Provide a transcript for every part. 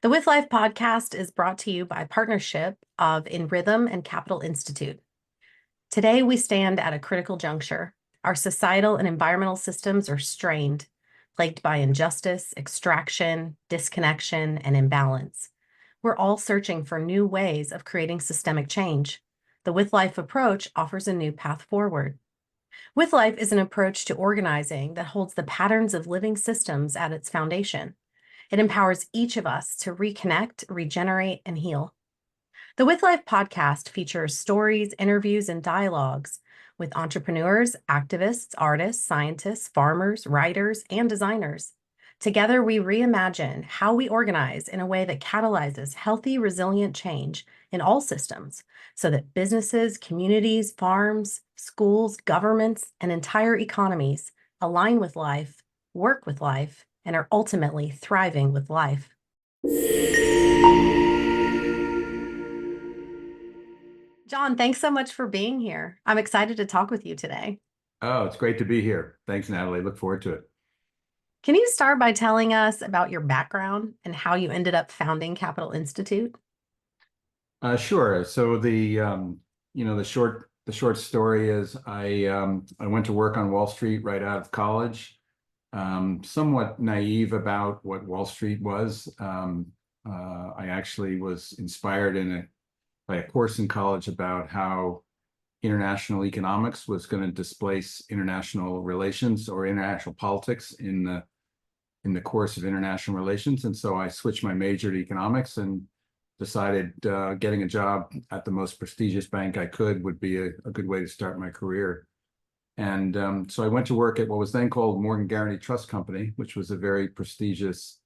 The With Life podcast is brought to you by partnership of In Rhythm and Capital Institute. Today, we stand at a critical juncture. Our societal and environmental systems are strained, plagued by injustice, extraction, disconnection, and imbalance. We're all searching for new ways of creating systemic change. The With Life approach offers a new path forward. With Life is an approach to organizing that holds the patterns of living systems at its foundation. It empowers each of us to reconnect, regenerate, and heal. The With Life podcast features stories, interviews, and dialogues with entrepreneurs, activists, artists, scientists, farmers, writers, and designers. Together, we reimagine how we organize in a way that catalyzes healthy, resilient change in all systems so that businesses, communities, farms, schools, governments, and entire economies align with life, work with life, and are ultimately thriving with life. John, thanks so much for being here. I'm excited to talk with you today. Oh, it's great to be here. Thanks, Natalie. Look forward to it. Can you start by telling us about your background and how you ended up founding Capital Institute? Sure. So the short story is I went to work on Wall Street right out of college. Somewhat naive about what Wall Street was. I actually was inspired by a course in college about how international economics was going to displace international relations or international politics in the course of international relations. And so I switched my major to economics and decided getting a job at the most prestigious bank I could would be a good way to start my career. And so I went to work at what was then called Morgan Guaranty Trust Company, which was a very prestigious,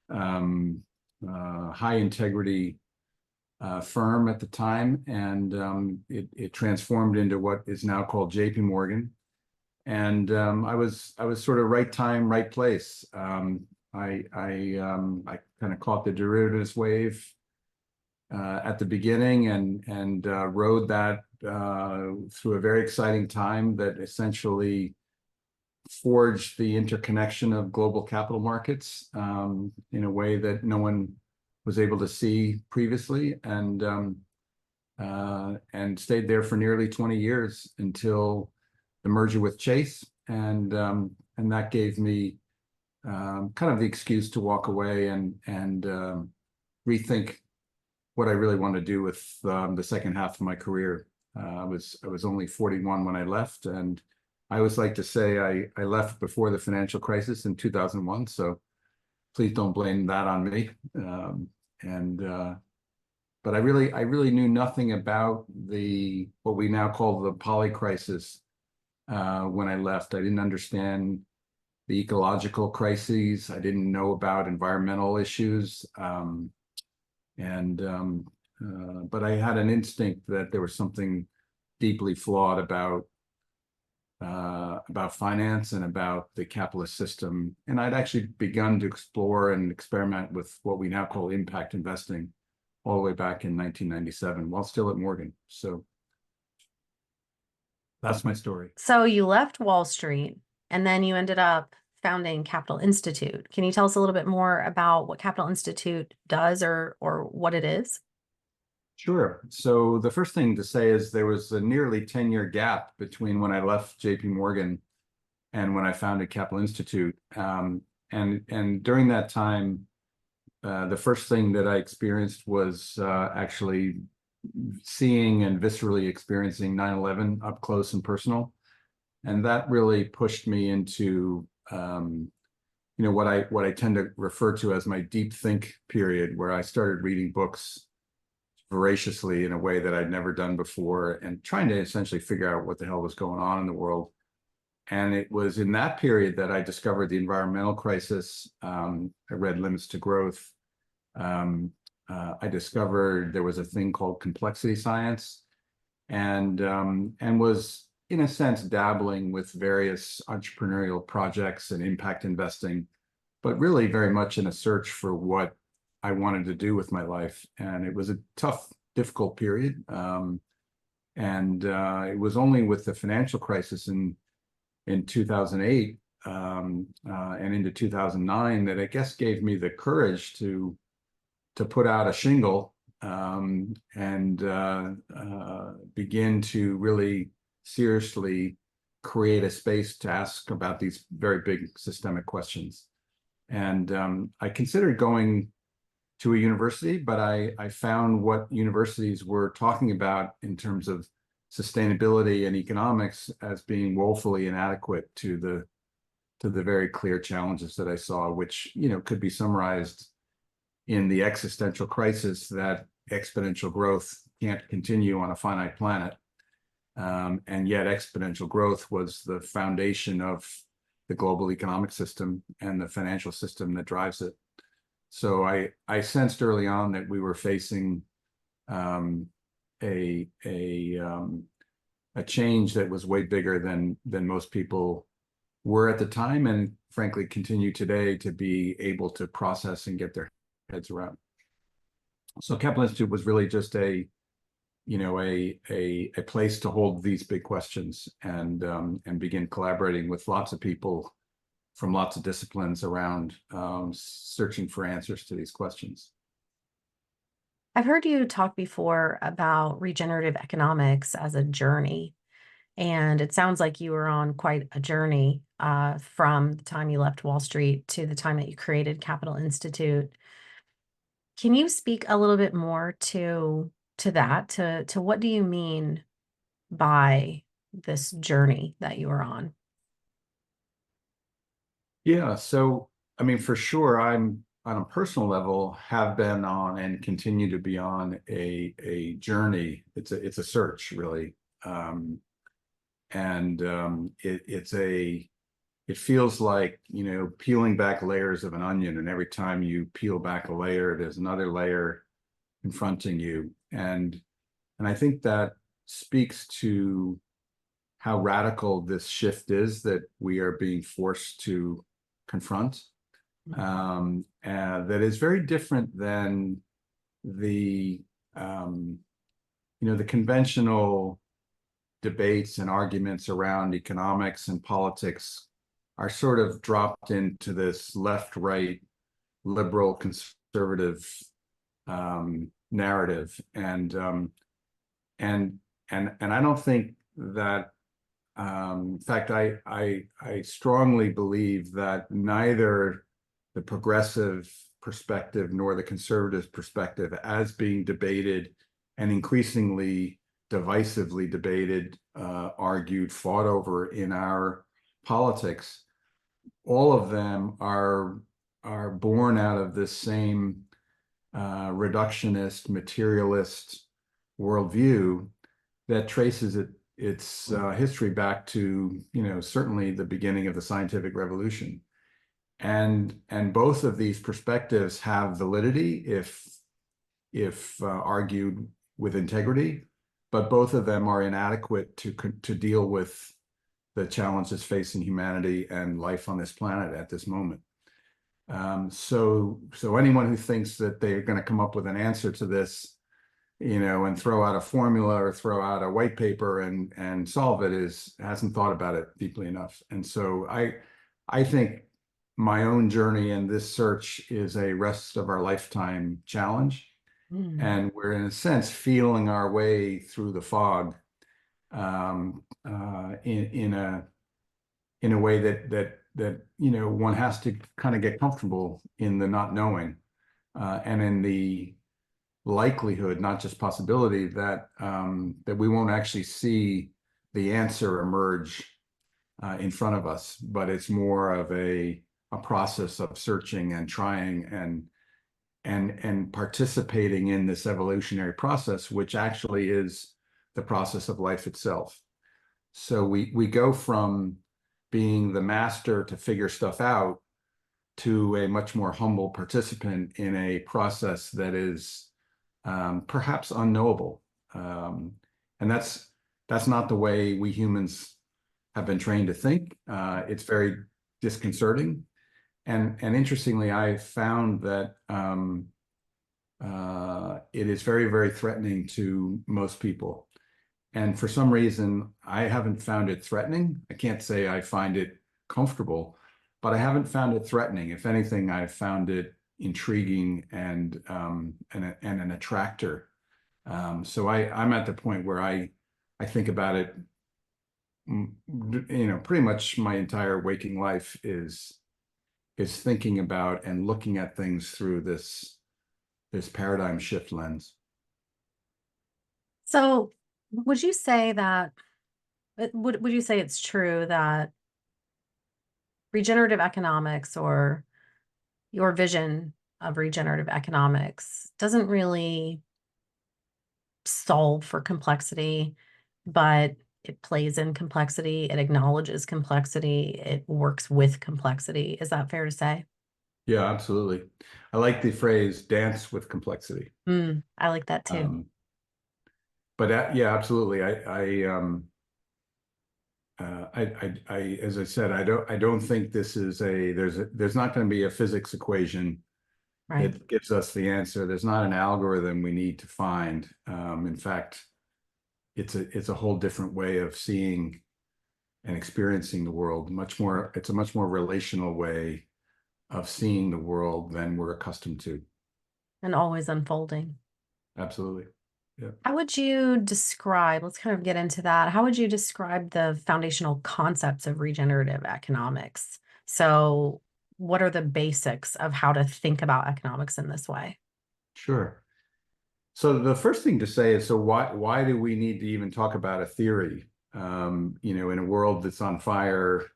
high integrity firm at the time. And it transformed into what is now called JP Morgan. And I was sort of right time, right place. I kind of caught the derivatives wave at the beginning and rode that through a very exciting time that essentially forged the interconnection of global capital markets in a way that no one was able to see previously, and stayed there for nearly 20 years until the merger with Chase, and that gave me kind of the excuse to walk away and rethink what I really want to do with the second half of my career. I was only 41 when I left, and I always like to say I left before the financial crisis in 2001. So please don't blame that on me. But I really knew nothing about what we now call the poly crisis when I left. I didn't understand the ecological crises. I didn't know about environmental issues. But I had an instinct that there was something deeply flawed about finance and about the capitalist system. And I'd actually begun to explore and experiment with what we now call impact investing all the way back in 1997 while still at Morgan. So that's my story. So you left Wall Street and then you ended up founding Capital Institute. Can you tell us a little bit more about what Capital Institute does or what it is? Sure. So the first thing to say is there was a nearly 10-year gap between when I left JP Morgan and when I founded Capital Institute. And during that time, the first thing that I experienced was actually seeing and viscerally experiencing 9/11 up close and personal. And that really pushed me into what I tend to refer to as my deep think period, where I started reading books voraciously in a way that I'd never done before and trying to essentially figure out what the hell was going on in the world. And it was in that period that I discovered the environmental crisis. I read Limits to Growth. I discovered there was a thing called complexity science, and was in a sense dabbling with various entrepreneurial projects and impact investing, but really very much in a search for what I wanted to do with my life. And it was a tough, difficult period. It was only with the financial crisis in 2008 and into 2009 that I guess gave me the courage to to put out a shingle and begin to really seriously create a space to ask about these very big systemic questions. And I considered going to a university, but I found what universities were talking about in terms of sustainability and economics as being woefully inadequate to the very clear challenges that I saw, which, you know, could be summarized in the existential crisis that exponential growth can't continue on a finite planet. And yet exponential growth was the foundation of the global economic system and the financial system that drives it. So I sensed early on that we were facing a change that was way bigger than most people were at the time, and frankly continue today to be able to process and get their heads around. So Capital Institute was really just a place to hold these big questions and begin collaborating with lots of people from lots of disciplines around searching for answers to these questions. I've heard you talk before about regenerative economics as a journey, and it sounds like you were on quite a journey from the time you left Wall Street to the time that you created Capital Institute. Can you speak a little bit more to that, to what do you mean by this journey that you were on? Yeah, so I mean, for sure, I'm on a personal level have been on and continue to be on a journey. It's a search, really, and it feels like, you know, peeling back layers of an onion, and every time you peel back a layer, there's another layer confronting you, and I think that speaks to how radical this shift is that we are being forced to confront. That is very different than the the conventional debates and arguments around economics and politics are sort of dropped into this left-right liberal conservative narrative, and I don't think that in fact, I strongly believe that neither the progressive perspective nor the conservative perspective, as being debated and increasingly divisively debated, argued, fought over in our politics, all of them are born out of this same reductionist, materialist worldview that traces its history back to, you know, certainly the beginning of the scientific revolution. And both of these perspectives have validity if argued with integrity, but both of them are inadequate to deal with the challenges facing humanity and life on this planet at this moment. So anyone who thinks that they're going to come up with an answer to this, you know, and throw out a formula or throw out a white paper and solve it hasn't thought about it deeply enough. And so I think my own journey in this search is a rest of our lifetime challenge. And we're, in a sense, feeling our way through the fog in a way that you know, one has to kind of get comfortable in the not knowing, and in the likelihood, not just possibility, that we won't actually see the answer emerge in front of us, but it's more of a process of searching and trying and participating in this evolutionary process, which actually is the process of life itself. So we go from being the master to figure stuff out to a much more humble participant in a process that is perhaps unknowable. And that's not the way we humans have been trained to think. It's very disconcerting. And interestingly, I found that it is very, very threatening to most people. And for some reason, I haven't found it threatening. I can't say I find it comfortable, but I haven't found it threatening. If anything, I've found it intriguing and an attractor. So I'm at the point where I think about it, pretty much my entire waking life is thinking about and looking at things through this paradigm shift lens. So would you say that, would you say it's true that regenerative economics, or your vision of regenerative economics, doesn't really solve for complexity, but it plays in complexity, it acknowledges complexity, it works with complexity? Is that fair to say? Yeah, absolutely. I like the phrase "dance with complexity." I like that too. Um, but yeah, absolutely. As I said, I don't think this is there's not going to be a physics equation Right. that gives us the answer. There's not an algorithm we need to find. In fact, it's a whole different way of seeing and experiencing the world. It's a much more relational way of seeing the world than we're accustomed to. And always unfolding. Absolutely. Yeah. How would you describe, let's kind of get into that. How would you describe the foundational concepts of regenerative economics? So, what are the basics of how to think about economics in this way? Sure. So the first thing to say is, so why do we need to even talk about a theory? In a world that's on fire,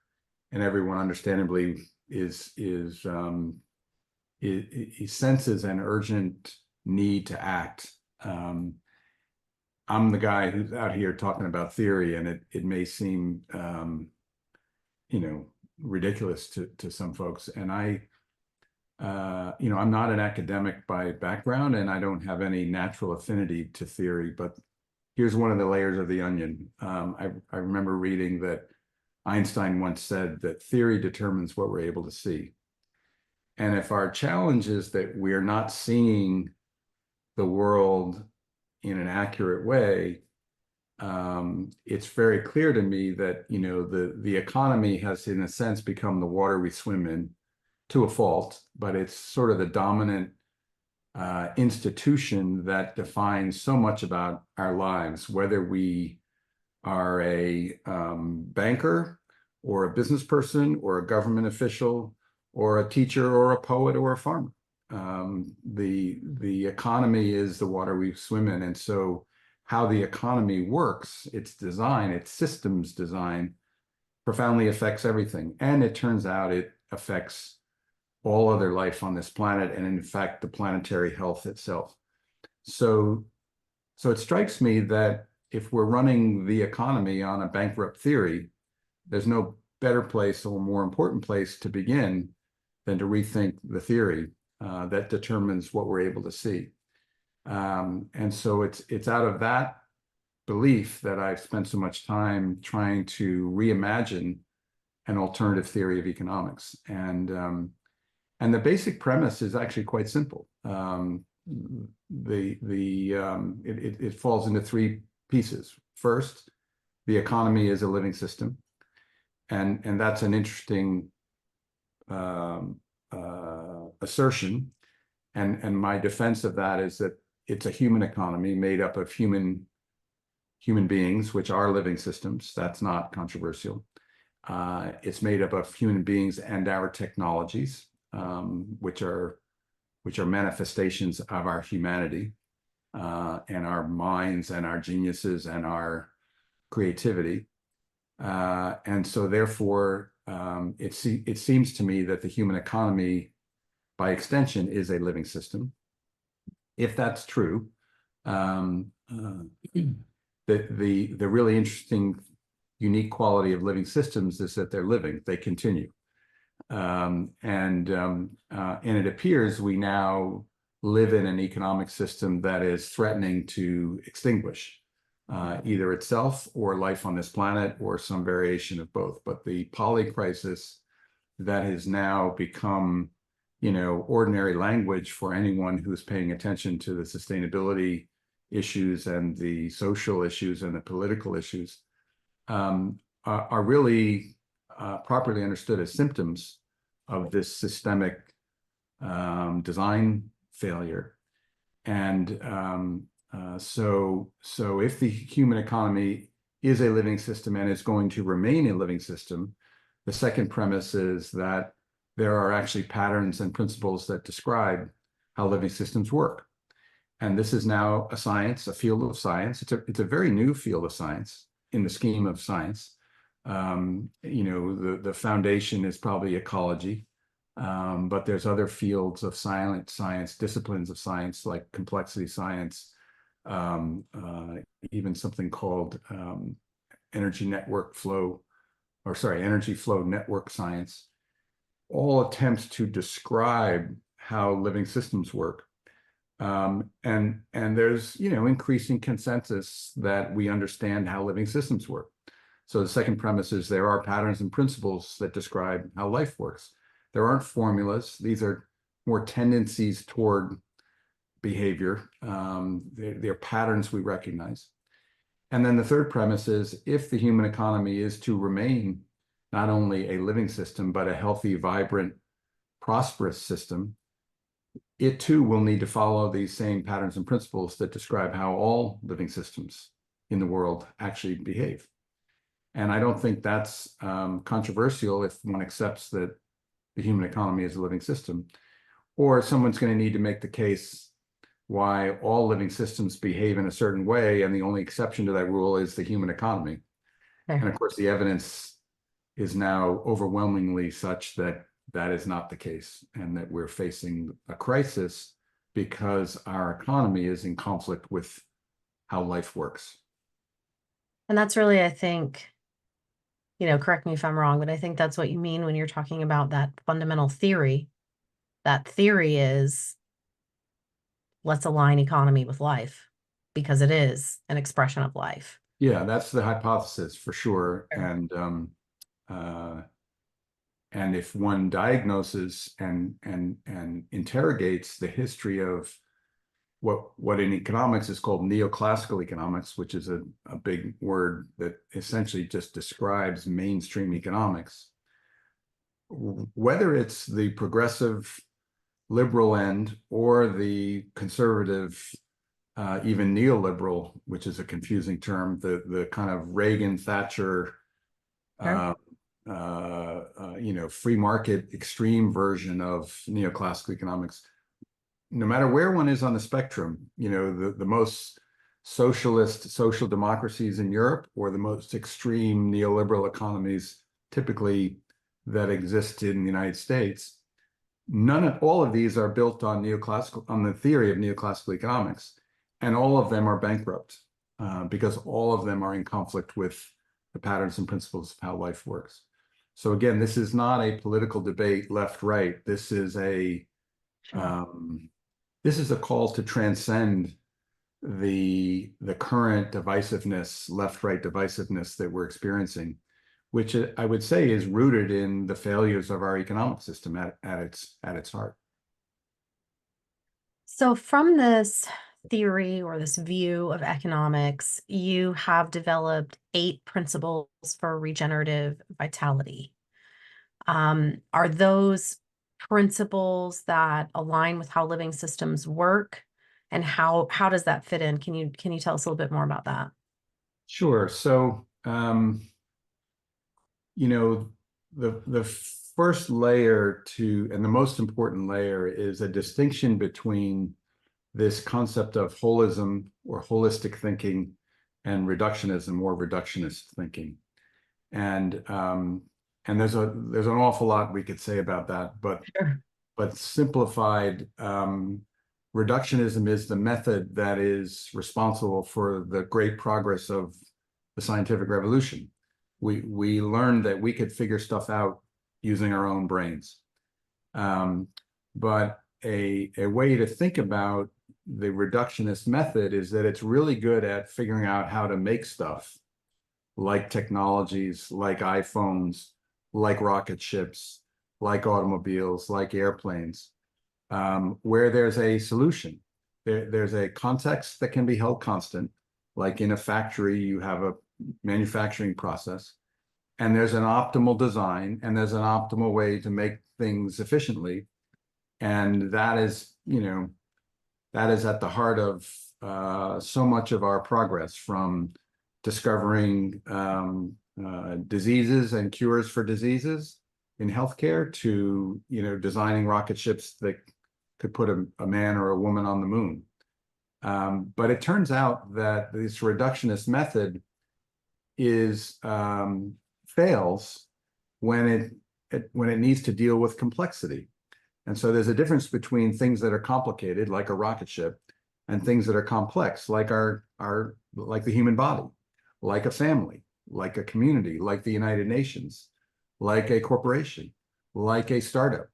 and everyone understandably he senses an urgent need to act. I'm the guy who's out here talking about theory, and it may seem ridiculous to some folks. And I'm not an academic by background, and I don't have any natural affinity to theory, but here's one of the layers of the onion. I remember reading that Einstein once said that theory determines what we're able to see. And if our challenge is that we're not seeing the world in an accurate way, it's very clear to me that the economy has, in a sense, become the water we swim in, to a fault, but it's sort of the dominant institution that defines so much about our lives, whether we are a banker or a business person or a government official or a teacher or a poet or a farmer. The economy is the water we swim in. And so how the economy works, its design, its systems design, profoundly affects everything. And it turns out it affects all other life on this planet, and in fact, the planetary health itself. So it strikes me that if we're running the economy on a bankrupt theory, there's no better place or more important place to begin than to rethink the theory that determines what we're able to see. And so it's out of that belief that I've spent so much time trying to reimagine an alternative theory of economics. And the basic premise is actually quite simple. It falls into three pieces. First, the economy is a living system, and that's an interesting assertion. And my defense of that is that it's a human economy made up of human beings, which are living systems. That's not controversial. It's made up of human beings and our technologies, which are manifestations of our humanity, and our minds and our geniuses and our creativity. And so therefore, it seems to me that the human economy, by extension, is a living system. If that's true, the really interesting, unique quality of living systems is that they're living, they continue. And it appears we now live in an economic system that is threatening to extinguish either itself or life on this planet, or some variation of both. But the poly crisis that has now become, ordinary language for anyone who's paying attention to the sustainability issues and the social issues and the political issues, are really properly understood as symptoms of this systemic design failure. And so if the human economy is a living system and is going to remain a living system, the second premise is that there are actually patterns and principles that describe how living systems work. And this is now a science, a field of science. It's a very new field of science in the scheme of science. The foundation is probably ecology, but there's other fields of science, disciplines of science like complexity science, even something called energy flow network science, all attempts to describe how living systems work. And there's, increasing consensus that we understand how living systems work. So the second premise is there are patterns and principles that describe how life works. There aren't formulas. These are more tendencies toward behavior. They're patterns we recognize. And then the third premise is if the human economy is to remain not only a living system, but a healthy, vibrant, prosperous system, it too will need to follow these same patterns and principles that describe how all living systems in the world actually behave. And I don't think that's controversial if one accepts that the human economy is a living system, or someone's going to need to make the case why all living systems behave in a certain way, and the only exception to that rule is the human economy. And of course, the evidence is now overwhelmingly such that that is not the case, and that we're facing a crisis because our economy is in conflict with how life works. And that's really, I think, correct me if I'm wrong, but I think that's what you mean when you're talking about that fundamental theory. That theory is let's align economy with life because it is an expression of life. Yeah, that's the hypothesis for sure. Sure. And if one diagnoses and interrogates the history of what in economics is called neoclassical economics, which is a big word that essentially just describes mainstream economics, whether it's the progressive liberal end or the conservative, even neoliberal, which is a confusing term, the kind of Reagan, Thatcher, Sure. free market extreme version of neoclassical economics. No matter where one is on the spectrum, the most socialist social democracies in Europe or the most extreme neoliberal economies typically that exist in the United States, all of these are built on the theory of neoclassical economics, and all of them are bankrupt because all of them are in conflict with the patterns and principles of how life works. So again, this is not a political debate left-right. This is a call to transcend the current divisiveness, left-right divisiveness that we're experiencing, which I would say is rooted in the failures of our economic system at its heart. So from this theory or this view of economics, you have developed 8 principles for regenerative vitality. Are those principles that align with how living systems work, and how does that fit in? Can you tell us a little bit more about that? Sure. So, the first layer and the most important layer is a distinction between this concept of holism or holistic thinking and reductionism or reductionist thinking. And there's an awful lot we could say about that, Sure. but simplified, reductionism is the method that is responsible for the great progress of the scientific revolution. We learned that we could figure stuff out using our own brains. But a way to think about the reductionist method is that it's really good at figuring out how to make stuff like technologies, like iPhones, like rocket ships, like automobiles, like airplanes, where there's a solution. There's a context that can be held constant, like in a factory, you have a manufacturing process, and there's an optimal design, and there's an optimal way to make things efficiently. And that is, that is at the heart of so much of our progress, from discovering diseases and cures for diseases in healthcare to, designing rocket ships that could put a man or a woman on the moon. But it turns out that this reductionist method is fails when it needs to deal with complexity. And so there's a difference between things that are complicated, like a rocket ship, and things that are complex, like like the human body, like a family, like a community, like the United Nations, like a corporation, like a startup,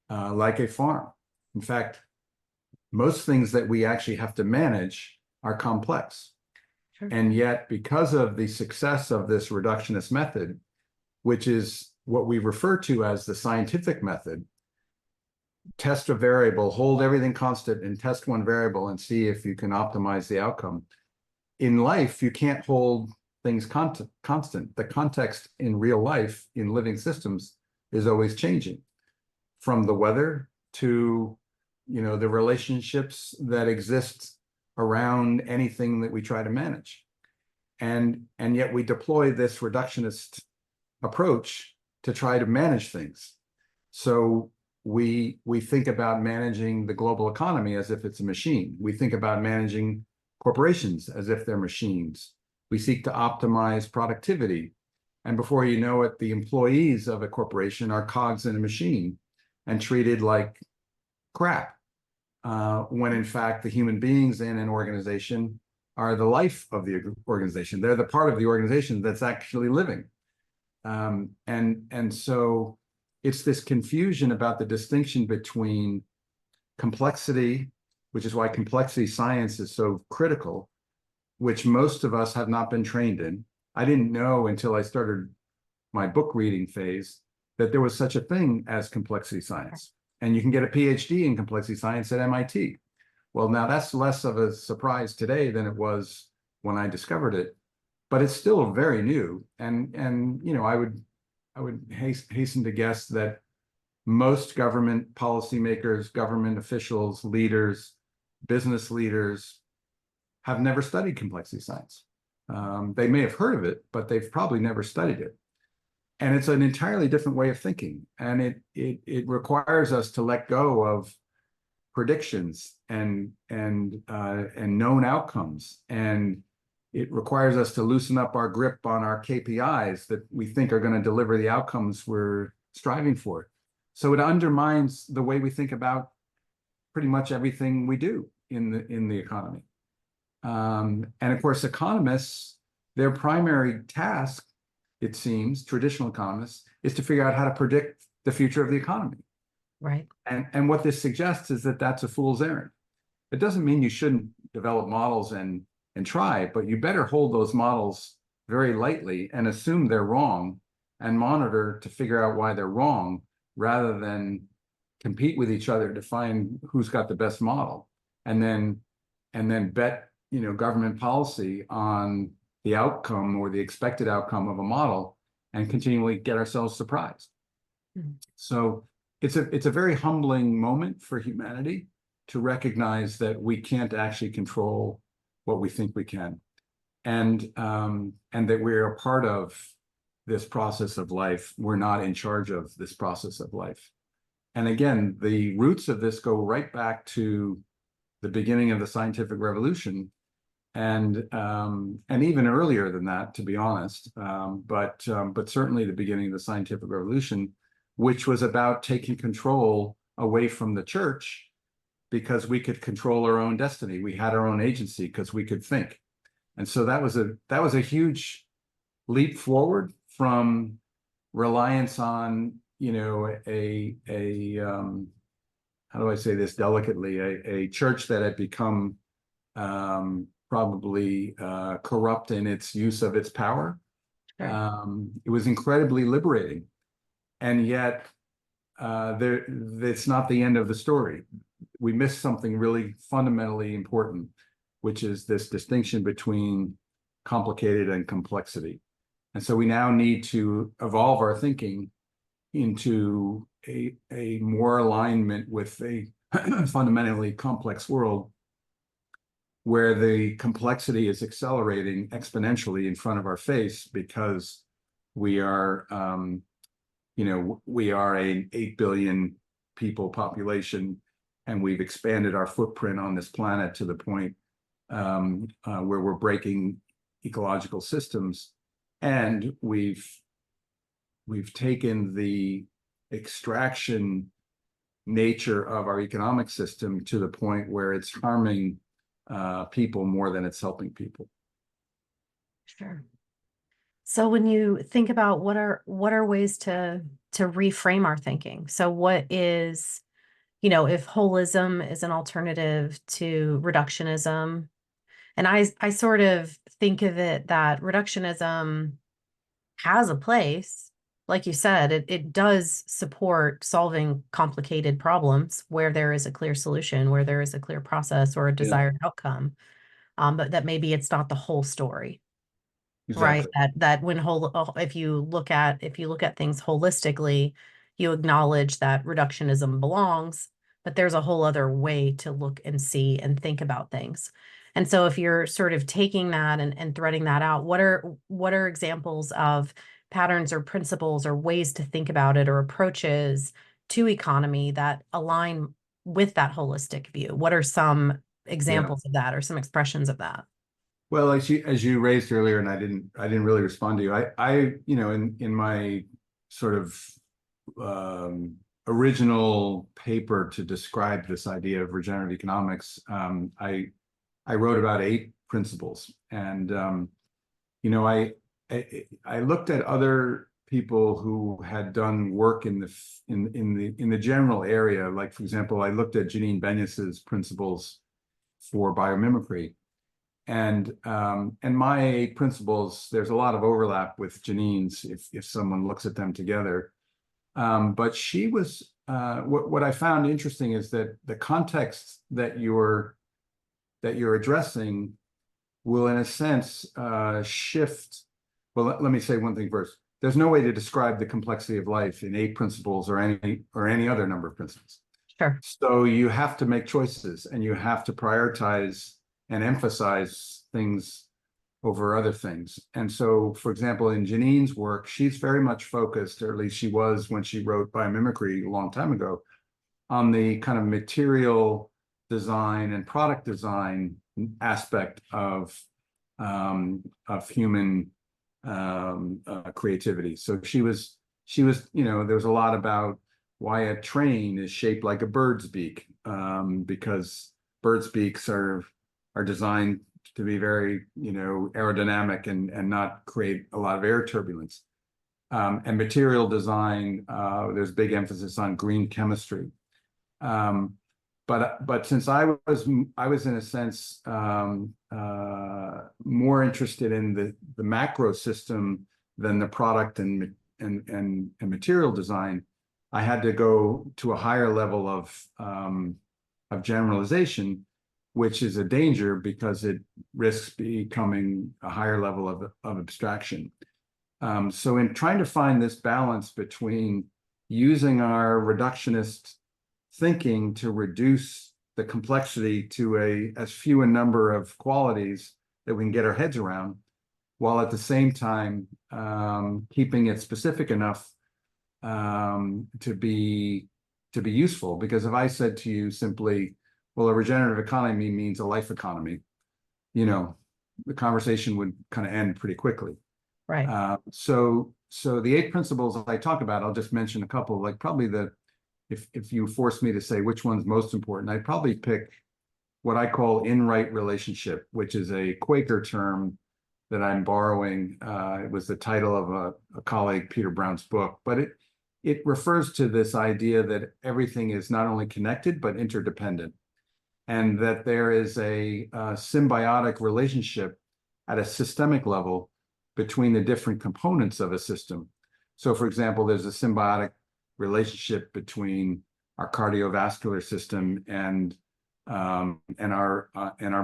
like a farm. In fact, most things that we actually have to manage are complex. Sure. And yet, because of the success of this reductionist method, which is what we refer to as the scientific method, test a variable, hold everything constant, and test one variable and see if you can optimize the outcome. In life, you can't hold things constant. The context in real life, in living systems, is always changing, from the weather to, the relationships that exist around anything that we try to manage. And yet we deploy this reductionist approach to try to manage things. So we think about managing the global economy as if it's a machine. We think about managing corporations as if they're machines. We seek to optimize productivity. And before you know it, the employees of a corporation are cogs in a machine and treated like crap, when in fact the human beings in an organization are the life of the organization. They're the part of the organization that's actually living. And so it's this confusion about the distinction between complexity, which is why complexity science is so critical, which most of us have not been trained in. I didn't know until I started my book reading phase that there was such a thing as complexity science. And you can get a PhD in complexity science at MIT. Well, now that's less of a surprise today than it was when I discovered it, but it's still very new. And I would hasten to guess that most government policymakers, government officials, leaders, business leaders have never studied complexity science. They may have heard of it, but they've probably never studied it. And it's an entirely different way of thinking. And it requires us to let go of predictions and known outcomes. And it requires us to loosen up our grip on our KPIs that we think are going to deliver the outcomes we're striving for. So it undermines the way we think about pretty much everything we do in the economy. And of course, economists, their primary task, it seems, traditional economists, is to figure out how to predict the future of the economy. Right. And what this suggests is that that's a fool's errand. It doesn't mean you shouldn't develop models and try, but you better hold those models very lightly and assume they're wrong and monitor to figure out why they're wrong, rather than compete with each other to find who's got the best model, and then bet, government policy on the outcome or the expected outcome of a model and continually get ourselves surprised. Mm-hmm. So it's a very humbling moment for humanity to recognize that we can't actually control what we think we can, and that we're a part of this process of life. We're not in charge of this process of life. And again, the roots of this go right back to the beginning of the scientific revolution, and even earlier than that, to be honest. But certainly the beginning of the scientific revolution, which was about taking control away from the church, because we could control our own destiny. We had our own agency because we could think. And so that was a huge leap forward from reliance on, how do I say this delicately, a church that had become probably corrupt in its use of its power. Sure. It was incredibly liberating. And yet it's not the end of the story. We missed something really fundamentally important, which is this distinction between complicated and complexity. And so we now need to evolve our thinking into a more alignment with a fundamentally complex world where the complexity is accelerating exponentially in front of our face because we are, we are an 8 billion people population, and we've expanded our footprint on this planet to the point where we're breaking ecological systems, and we've taken the extraction nature of our economic system to the point where it's harming people more than it's helping people. Sure. So when you think about what are ways to reframe our thinking? So what is, if holism is an alternative to reductionism, and I sort of think of it that reductionism has a place. Like you said, it does support solving complicated problems where there is a clear solution, where there is a clear process or a Yeah, desired outcome. But that maybe it's not the whole story. Right. exactly. That when if you look at things holistically, you acknowledge that reductionism belongs, but there's a whole other way to look and see and think about things. And so if you're sort of taking that and threading that out, what are examples of patterns or principles or ways to think about it or approaches to economy that align with that holistic view? What are some Yeah. examples of that or some expressions of that? Well, as you raised earlier, and I didn't really respond to you. In my sort of original paper to describe this idea of regenerative economics, I wrote about 8 principles, and I looked at other people who had done work in the general area. Like, for example, I looked at Janine Benyus's principles for biomimicry. And my principles, there's a lot of overlap with Janine's if someone looks at them together. But she was, what I found interesting is that the context that you're addressing will, in a sense, shift. Well, let me say one thing first. There's no way to describe the complexity of life in 8 principles or any other number of principles. Sure. So you have to make choices, and you have to prioritize and emphasize things over other things. And so, for example, in Janine's work, she's very much focused, or at least she was when she wrote biomimicry a long time ago, on the kind of material design and product design aspect of human creativity. So she was, there was a lot about why a train is shaped like a bird's beak, because birds' beaks are designed to be very, aerodynamic and not create a lot of air turbulence. And material design, there's big emphasis on green chemistry. But since I was in a sense more interested in the macro system than the product and material design, I had to go to a higher level of generalization, which is a danger because it risks becoming a higher level of abstraction. So in trying to find this balance between using our reductionist thinking to reduce the complexity to as few a number of qualities that we can get our heads around, while at the same time keeping it specific enough to be useful. Because if I said to you simply, well, a regenerative economy means a life economy, the conversation would kind of end pretty quickly. Right. So the 8 principles I talk about, I'll just mention a couple. Like, probably if you force me to say which one's most important, I'd probably pick what I call in-right relationship, which is a Quaker term that I'm borrowing. It was the title of a colleague, Peter Brown's book, but it refers to this idea that everything is not only connected, but interdependent, and that there is a symbiotic relationship at a systemic level between the different components of a system. So, for example, there's a symbiotic relationship between our cardiovascular system and our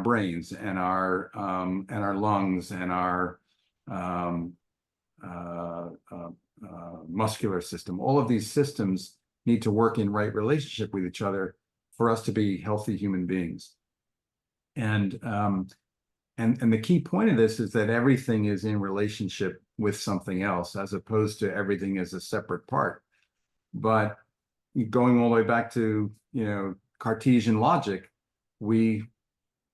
brains and our lungs and our muscular system. All of these systems need to work in right relationship with each other for us to be healthy human beings. And the key point of this is that everything is in relationship with something else, as opposed to everything as a separate part. But going all the way back to, Cartesian logic, we've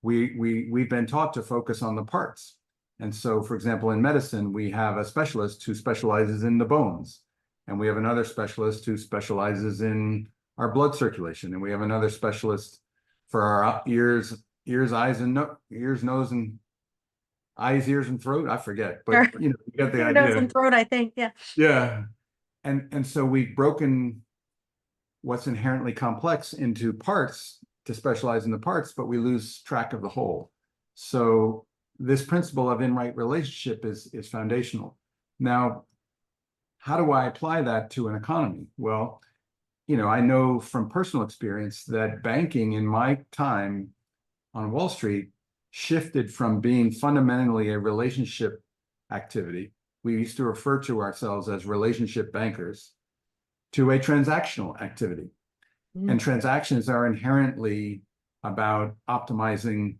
been taught to focus on the parts. And so, for example, in medicine, we have a specialist who specializes in the bones, and we have another specialist who specializes in our blood circulation, and we have another specialist for our ears, eyes, and ears, nose, and eyes, ears, and throat. I forget, but you get the idea. Nose and throat, I think. Yeah. Yeah. And so we've broken what's inherently complex into parts to specialize in the parts, but we lose track of the whole. So this principle of in-right relationship is foundational. Now, how do I apply that to an economy? Well, I know from personal experience that banking in my time on Wall Street shifted from being fundamentally a relationship activity. We used to refer to ourselves as relationship bankers, to a transactional activity. And transactions are inherently about optimizing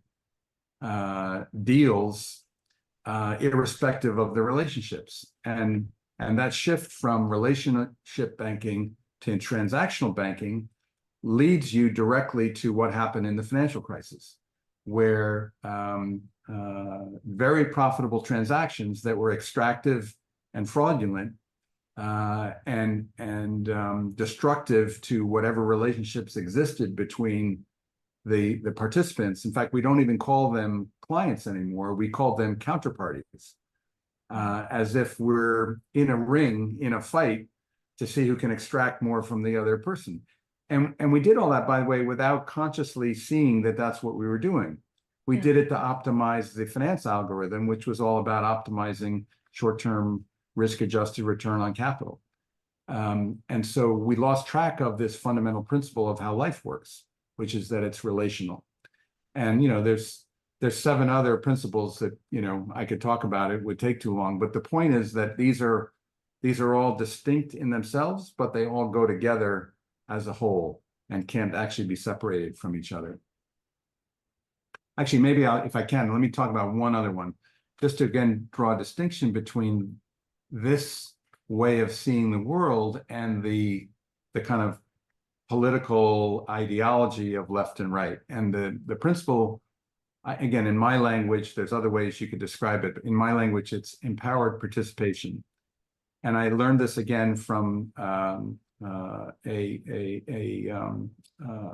deals, irrespective of the relationships. And that shift from relationship banking to transactional banking leads you directly to what happened in the financial crisis, where very profitable transactions that were extractive and fraudulent and destructive to whatever relationships existed between the participants. In fact, we don't even call them clients anymore. We call them counterparties, as if we're in a ring, in a fight, to see who can extract more from the other person. And we did all that, by the way, without consciously seeing that that's what we were doing. We did it to optimize the finance algorithm, which was all about optimizing short-term risk-adjusted return on capital. And so we lost track of this fundamental principle of how life works, which is that it's relational. And, there's 7 other principles that, I could talk about. It would take too long. But the point is that these are all distinct in themselves, but they all go together as a whole and can't actually be separated from each other. Actually, maybe if I can, let me talk about one other one, just to again draw a distinction between this way of seeing the world and the kind of political ideology of left and right. And the principle, again, in my language, there's other ways you could describe it, but in my language, it's empowered participation. And I learned this again from a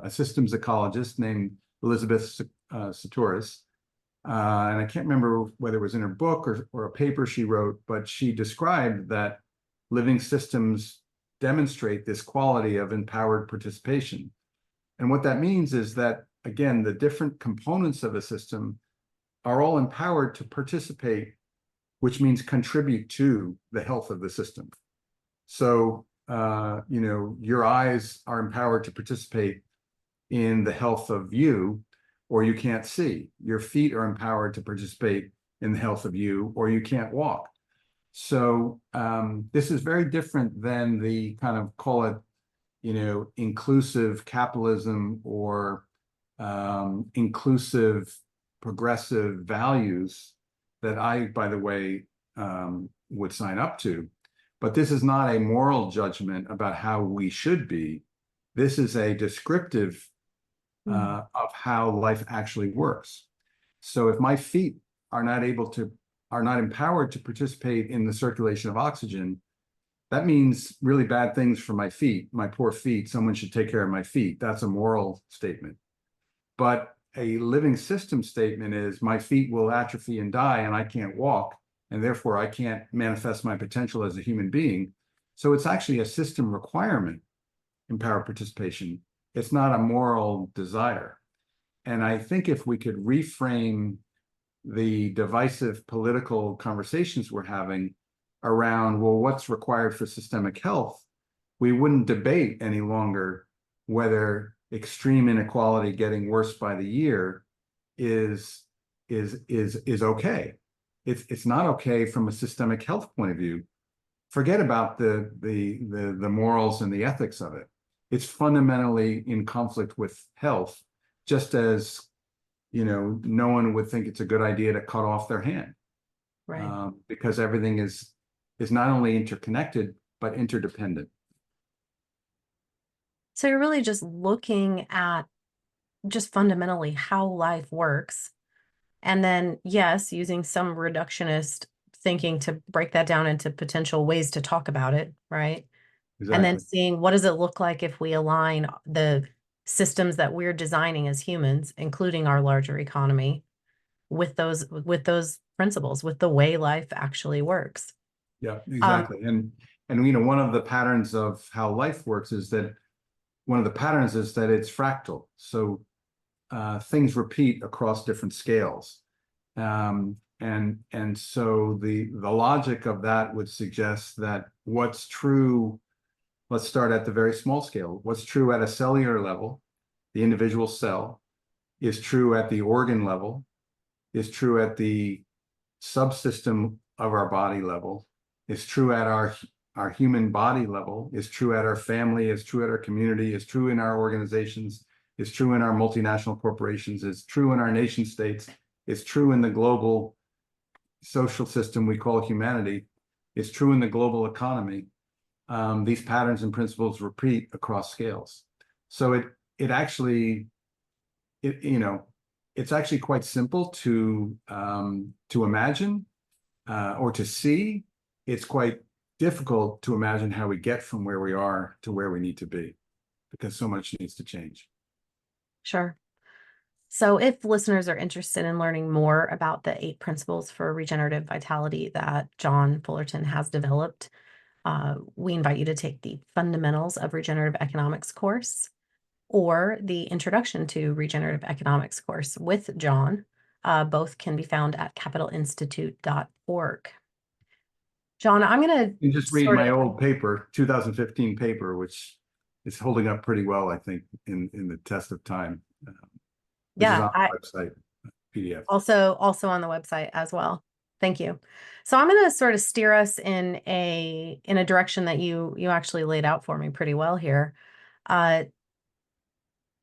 systems ecologist named Elizabeth Sahtouris. And I can't remember whether it was in her book or a paper she wrote, but she described that living systems demonstrate this quality of empowered participation. And what that means is that, again, the different components of a system are all empowered to participate, which means contribute to the health of the system. So, your eyes are empowered to participate in the health of you, or you can't see. Your feet are empowered to participate in the health of you, or you can't walk. So this is very different than the kind of, call it, inclusive capitalism or inclusive progressive values that I, by the way, would sign up to. But this is not a moral judgment about how we should be. This is a descriptive of how life actually works. So if my feet are not empowered to participate in the circulation of oxygen, that means really bad things for my feet, my poor feet. Someone should take care of my feet. That's a moral statement. But a living system statement is my feet will atrophy and die and I can't walk, and therefore I can't manifest my potential as a human being. So it's actually a system requirement, empowered participation. It's not a moral desire. And I think if we could reframe the divisive political conversations we're having around, well, what's required for systemic health, we wouldn't debate any longer whether extreme inequality getting worse by the year is okay. It's not okay from a systemic health point of view. Forget about the morals and the ethics of it. it's fundamentally in conflict with health, just as, no one would think it's a good idea to cut off their hand, Right. because everything is not only interconnected, but interdependent. So you're really just looking at just fundamentally how life works. And then, yes, using some reductionist thinking to break that down into potential ways to talk about it, right? And then Exactly. seeing what does it look like if we align the systems that we're designing as humans, including our larger economy, with those principles, with the way life actually works. Yeah, Um, exactly. And one of the patterns of how life works is that it's fractal. So things repeat across different scales. And so the logic of that would suggest that what's true, let's start at the very small scale. What's true at a cellular level, the individual cell, is true at the organ level, is true at the subsystem of our body level, is true at our human body level, is true at our family, is true at our community, is true in our organizations, is true in our multinational corporations, is true in our nation states, is true in the global social system we call humanity, is true in the global economy. These patterns and principles repeat across scales. So it actually, it it's actually quite simple to imagine, or to see. It's quite difficult to imagine how we get from where we are to where we need to be, because so much needs to change. sure. So if listeners are interested in learning more about the 8 principles for regenerative vitality that John Fullerton has developed, we invite you to take the Fundamentals of Regenerative Economics course or the Introduction to Regenerative Economics course with John. Both can be found at capitalinstitute.org. John, I'm going to You just read sort my of, old paper, 2015 paper, which is holding up pretty well, I think, in the test of time, which is yeah, on I the website, PDF. also on the website as well. Thank you. So I'm going to sort of steer us in a direction that you actually laid out for me pretty well here. Uh,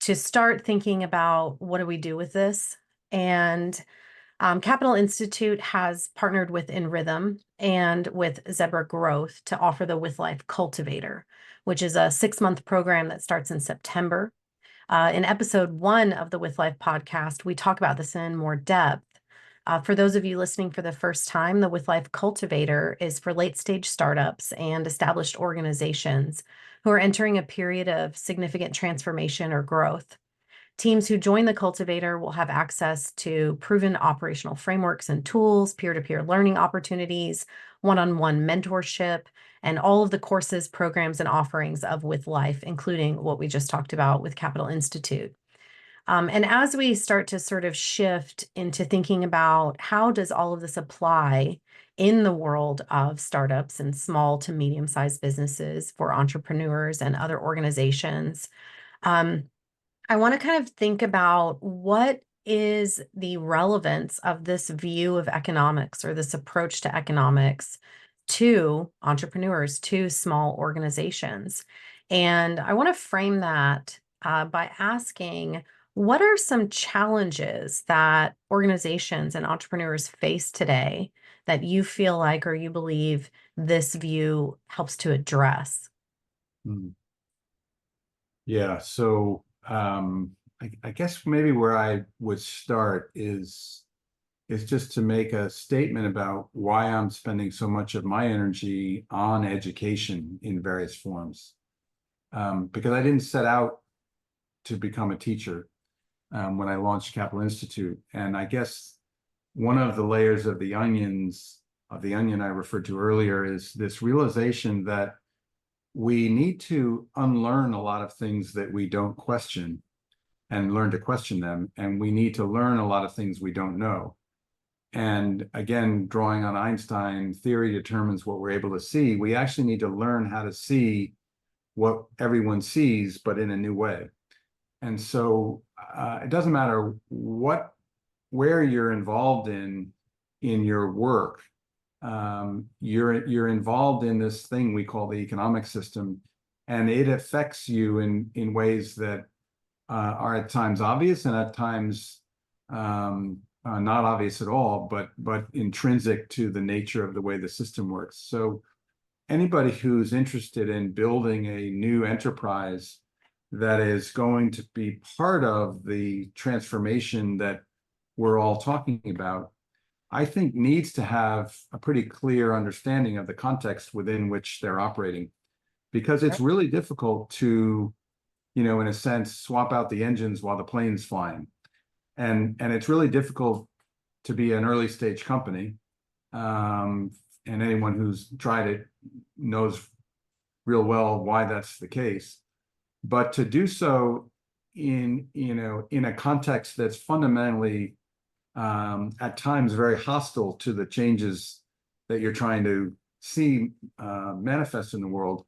to start thinking about what do we do with this? And Capital Institute has partnered with In Rhythm and with Zebra Growth to offer the With Life Cultivator, which is a 6-month program that starts in September. In episode 1 of the With Life podcast, we talk about this in more depth. For those of you listening for the first time, the With Life Cultivator is for late stage startups and established organizations who are entering a period of significant transformation or growth. Teams who join the cultivator will have access to proven operational frameworks and tools, peer-to-peer learning opportunities, one-on-one mentorship, and all of the courses, programs, and offerings of With Life, including what we just talked about with Capital Institute. And as we start to sort of shift into thinking about how does all of this apply in the world of startups and small to medium-sized businesses for entrepreneurs and other organizations, I want to kind of think about what is the relevance of this view of economics or this approach to economics to entrepreneurs, to small organizations. And I want to frame that by asking, what are some challenges that organizations and entrepreneurs face today that you feel like or you believe this view helps to address? Hmm. Yeah, so I guess maybe where I would start is just to make a statement about why I'm spending so much of my energy on education in various forms. Because I didn't set out to become a teacher when I launched Capital Institute. And I guess one of the layers of the onion I referred to earlier is this realization that we need to unlearn a lot of things that we don't question and learn to question them. And we need to learn a lot of things we don't know. And again, drawing on Einstein, theory determines what we're able to see. We actually need to learn how to see what everyone sees, but in a new way. And so it doesn't matter where you're involved in your work. You're involved in this thing we call the economic system and it affects you in ways that are at times obvious and at times not obvious at all, but intrinsic to the nature of the way the system works. So anybody who's interested in building a new enterprise that is going to be part of the transformation that we're all talking about, I think needs to have a pretty clear understanding of the context within which they're operating, because it's really difficult to, in a sense, swap out the engines while the plane's flying. And it's really difficult to be an early stage company. And anyone who's tried it knows real well why that's the case. But to do so in a context that's fundamentally at times very hostile to the changes that you're trying to see manifest in the world,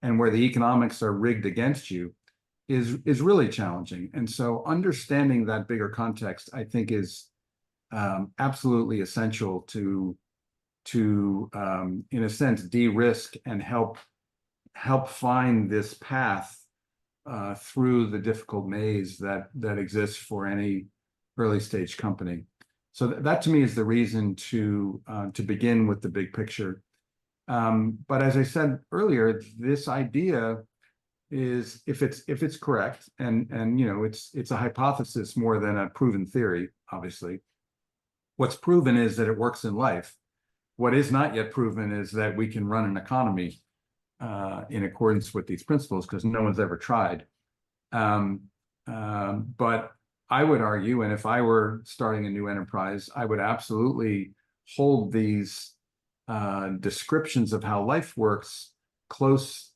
and where the economics are rigged against you, is really challenging. And so understanding that bigger context, I think, is absolutely essential to in a sense, de-risk and help find this path through the difficult maze that exists for any early stage company. So that to me is the reason to begin with the big picture. But as I said earlier, this idea is, if it's correct, and it's a hypothesis more than a proven theory, obviously. What's proven is that it works in life. What is not yet proven is that we can run an economy in accordance with these principles, because no one's ever tried. But I would argue, and if I were starting a new enterprise, I would absolutely hold these descriptions of how life works close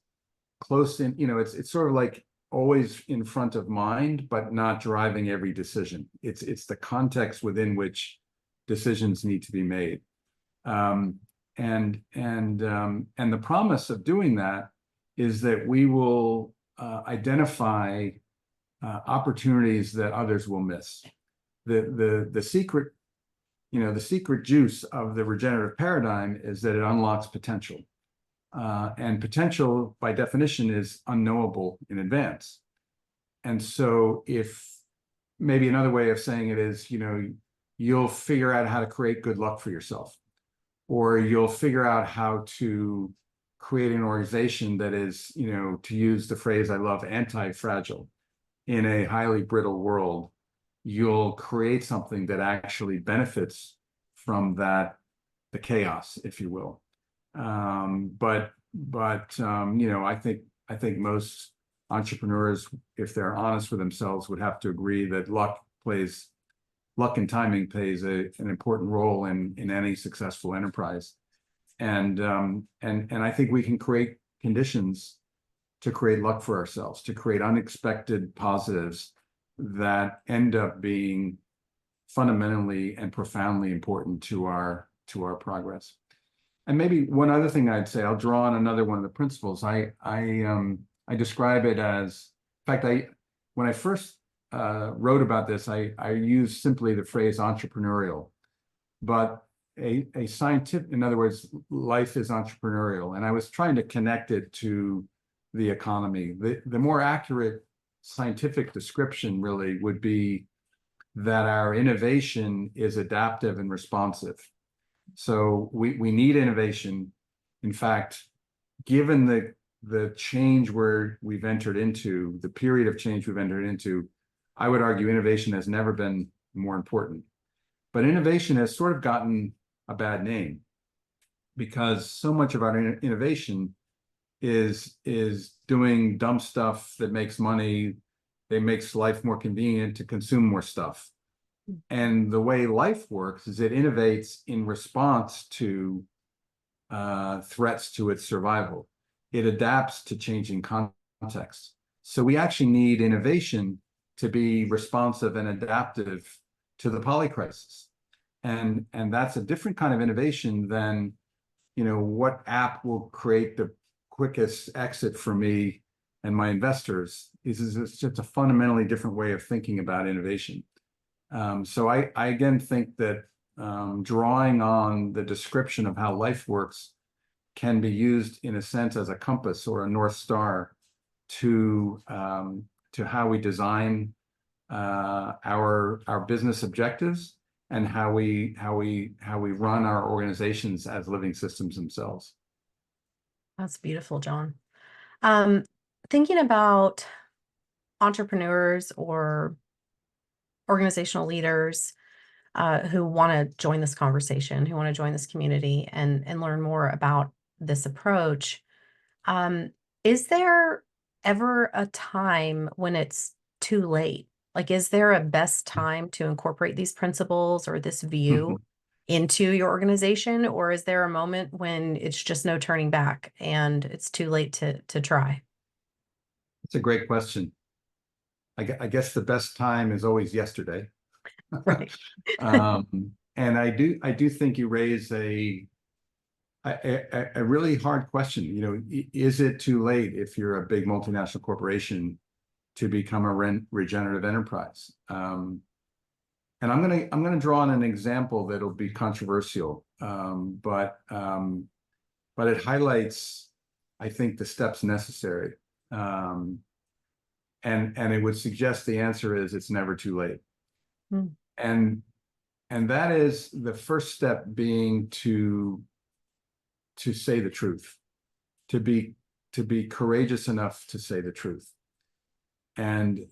in. It's sort of like always in front of mind, but not driving every decision. It's the context within which decisions need to be made. And the promise of doing that is that we will identify opportunities that others will miss. The secret, the secret juice of the regenerative paradigm is that it unlocks potential. And potential, by definition, is unknowable in advance. And so, if maybe another way of saying it is, you'll figure out how to create good luck for yourself, or you'll figure out how to create an organization that is, to use the phrase I love, anti-fragile. In a highly brittle world, you'll create something that actually benefits from the chaos, if you will. But I think most entrepreneurs, if they're honest with themselves, would have to agree that luck and timing plays an important role in any successful enterprise. And I think we can create conditions to create luck for ourselves, to create unexpected positives that end up being fundamentally and profoundly important to our progress. And maybe one other thing I'd say, I'll draw on another one of the principles. I describe it as, in fact, when I first wrote about this, I used simply the phrase entrepreneurial, but a scientific, in other words, life is entrepreneurial. And I was trying to connect it to the economy. The more accurate scientific description really would be that our innovation is adaptive and responsive. So we need innovation. In fact, given the change we've entered into, the period of change we've entered into, I would argue innovation has never been more important. But innovation has sort of gotten a bad name, because so much of our innovation is doing dumb stuff that makes money, that makes life more convenient to consume more stuff. And the way life works is it innovates in response to threats to its survival. It adapts to changing contexts. So we actually need innovation to be responsive and adaptive to the polycrisis. And that's a different kind of innovation than, what app will create the quickest exit for me and my investors. It's just a fundamentally different way of thinking about innovation. So I again think that drawing on the description of how life works can be used in a sense as a compass or a North Star to how we design our business objectives and how we run our organizations as living systems themselves. That's beautiful, John. Um, Thinking about entrepreneurs or organizational leaders who want to join this conversation, who want to join this community and learn more about this approach. Um, is there ever a time when it's too late? Like, is there a best time to incorporate these principles or this view into your organization? Or is there a moment when it's just no turning back and it's too late to try? It's a great question. I guess the best time is always yesterday. Right. And I do think you raise a really hard question. You know, is it too late if you're a big multinational corporation to become a regenerative enterprise? And I'm gonna draw on an example that'll be controversial, but it highlights, I think, the steps necessary. And it would suggest the answer is it's never too late. Hmm. And that is the first step being to say the truth, to be courageous enough to say the truth. And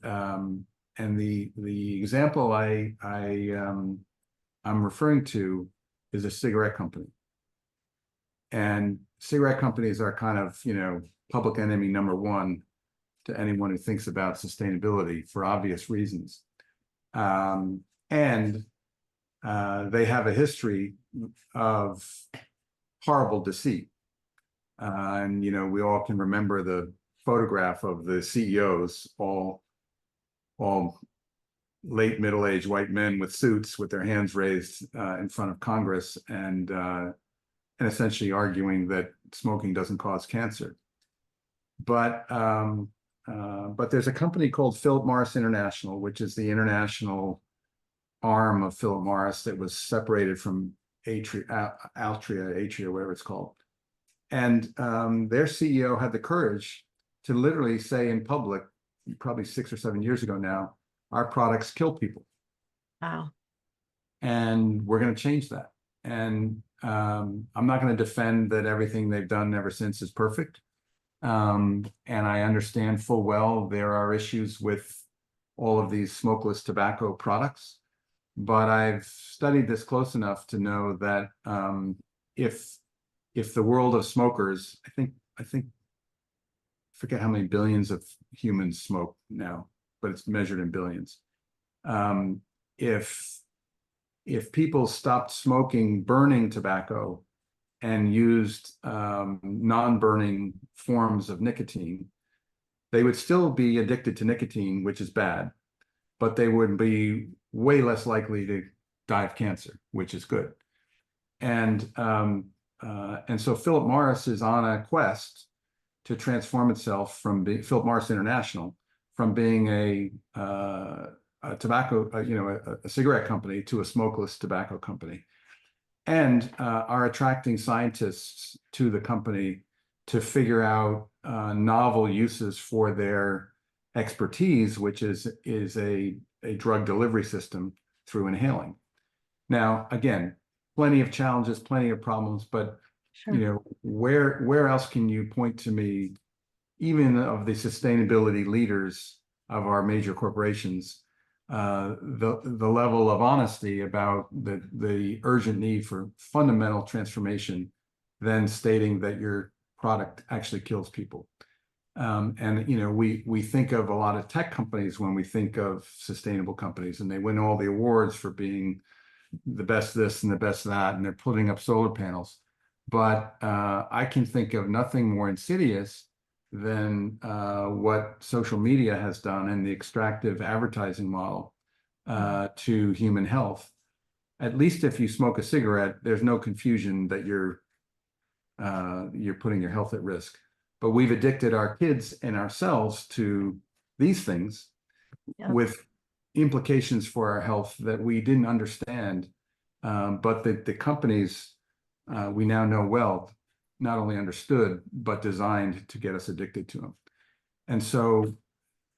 the example I'm referring to is a cigarette company. And cigarette companies are kind of, you know, public enemy number one to anyone who thinks about sustainability for obvious reasons. And they have a history of horrible deceit. And, you know, we all can remember the photograph of the CEOs, all late middle-aged white men with suits with their hands raised in front of Congress and essentially arguing that smoking doesn't cause cancer. But there's a company called Philip Morris International, which is the international arm of Philip Morris that was separated from Altria, whatever it's called. And their CEO had the courage to literally say in public, probably 6 or 7 years ago now, our products kill people. Wow. And we're going to change that. And I'm not going to defend that everything they've done ever since is perfect. And I understand full well there are issues with all of these smokeless tobacco products. But I've studied this close enough to know that if the world of smokers, I forget how many billions of humans smoke now, but it's measured in billions. If people stopped smoking burning tobacco and used non-burning forms of nicotine, they would still be addicted to nicotine, which is bad, but they would be way less likely to die of cancer, which is good. And so Philip Morris is on a quest to transform itself from Philip Morris International from being a tobacco, a cigarette company to a smokeless tobacco company, and are attracting scientists to the company to figure out novel uses for their expertise, which is a drug delivery system through inhaling. Now, again, plenty of challenges, plenty of problems, but Sure. you know, where else can you point to me, even of the sustainability leaders of our major corporations, the level of honesty about the urgent need for fundamental transformation than stating that your product actually kills people. And you know, we think of a lot of tech companies when we think of sustainable companies, and they win all the awards for being the best this and the best that, and they're putting up solar panels. But I can think of nothing more insidious than what social media has done and the extractive advertising model to human health. At least if you smoke a cigarette, there's no confusion that you're putting your health at risk. But we've addicted our kids and ourselves to these things with implications for our health that we didn't understand. But the companies we now know well, not only understood, but designed to get us addicted to them. And so,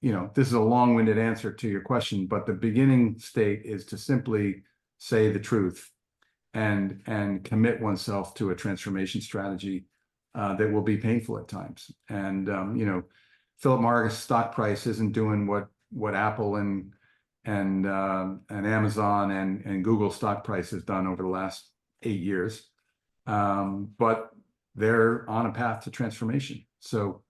this is a long-winded answer to your question, but the beginning state is to simply say the truth and commit oneself to a transformation strategy that will be painful at times. And Philip Morris stock price isn't doing what Apple and Amazon and Google stock price has done over the last 8 years, but they're on a path to transformation. So,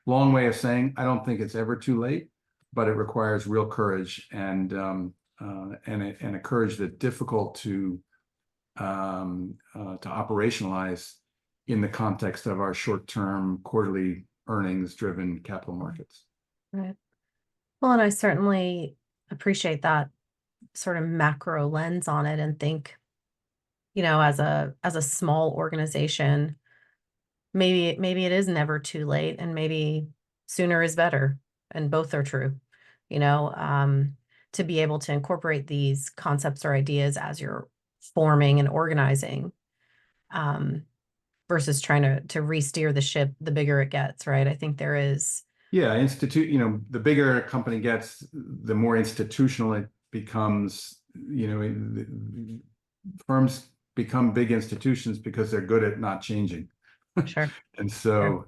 long way of saying I don't think it's ever too late, but it requires real courage and a courage that's difficult to operationalize in the context of our short-term quarterly earnings-driven capital markets. Right. Well, and I certainly appreciate that sort of macro lens on it and think, as a small organization, maybe it is never too late and maybe sooner is better, and both are true, to be able to incorporate these concepts or ideas as you're forming and organizing, versus trying to re-steer the ship the bigger it gets, right? I think there is. Yeah, the bigger a company gets, the more institutional it becomes. Firms become big institutions because they're good at not changing. Sure. And Sure.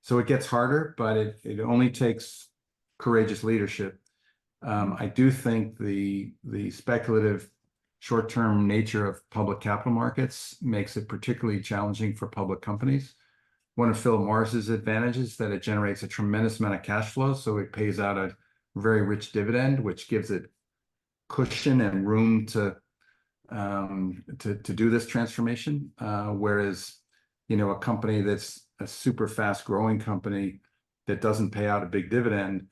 so it gets harder, but it only takes courageous leadership. I do think the speculative short-term nature of public capital markets makes it particularly challenging for public companies. One of Philip Morris's advantages is that it generates a tremendous amount of cash flow, so it pays out a very rich dividend, which gives it cushion and room to do this transformation. Whereas, a company that's a super fast growing company that doesn't pay out a big dividend,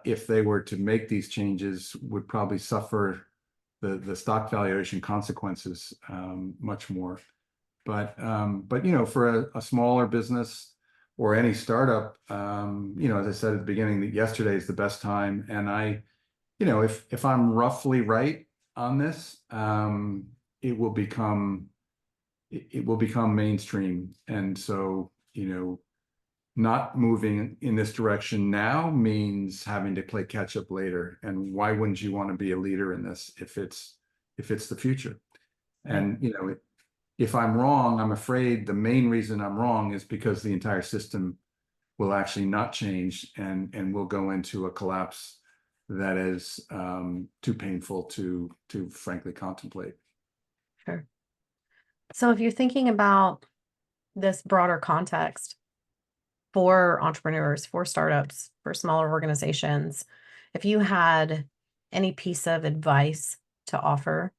if they were to make these changes, would probably suffer the stock valuation consequences much more. But for a smaller business or any startup, as I said at the beginning, that yesterday is the best time. And if I'm roughly right on this, it will become mainstream. And so, not moving in this direction now means having to play catch up later. And why wouldn't you want to be a leader in this if it's the future? And if I'm wrong, I'm afraid the main reason I'm wrong is because the entire system will actually not change and will go into a collapse that is too painful to frankly contemplate. Sure. So if you're thinking about this broader context for entrepreneurs, for startups, for smaller organizations, if you had any piece of advice to offer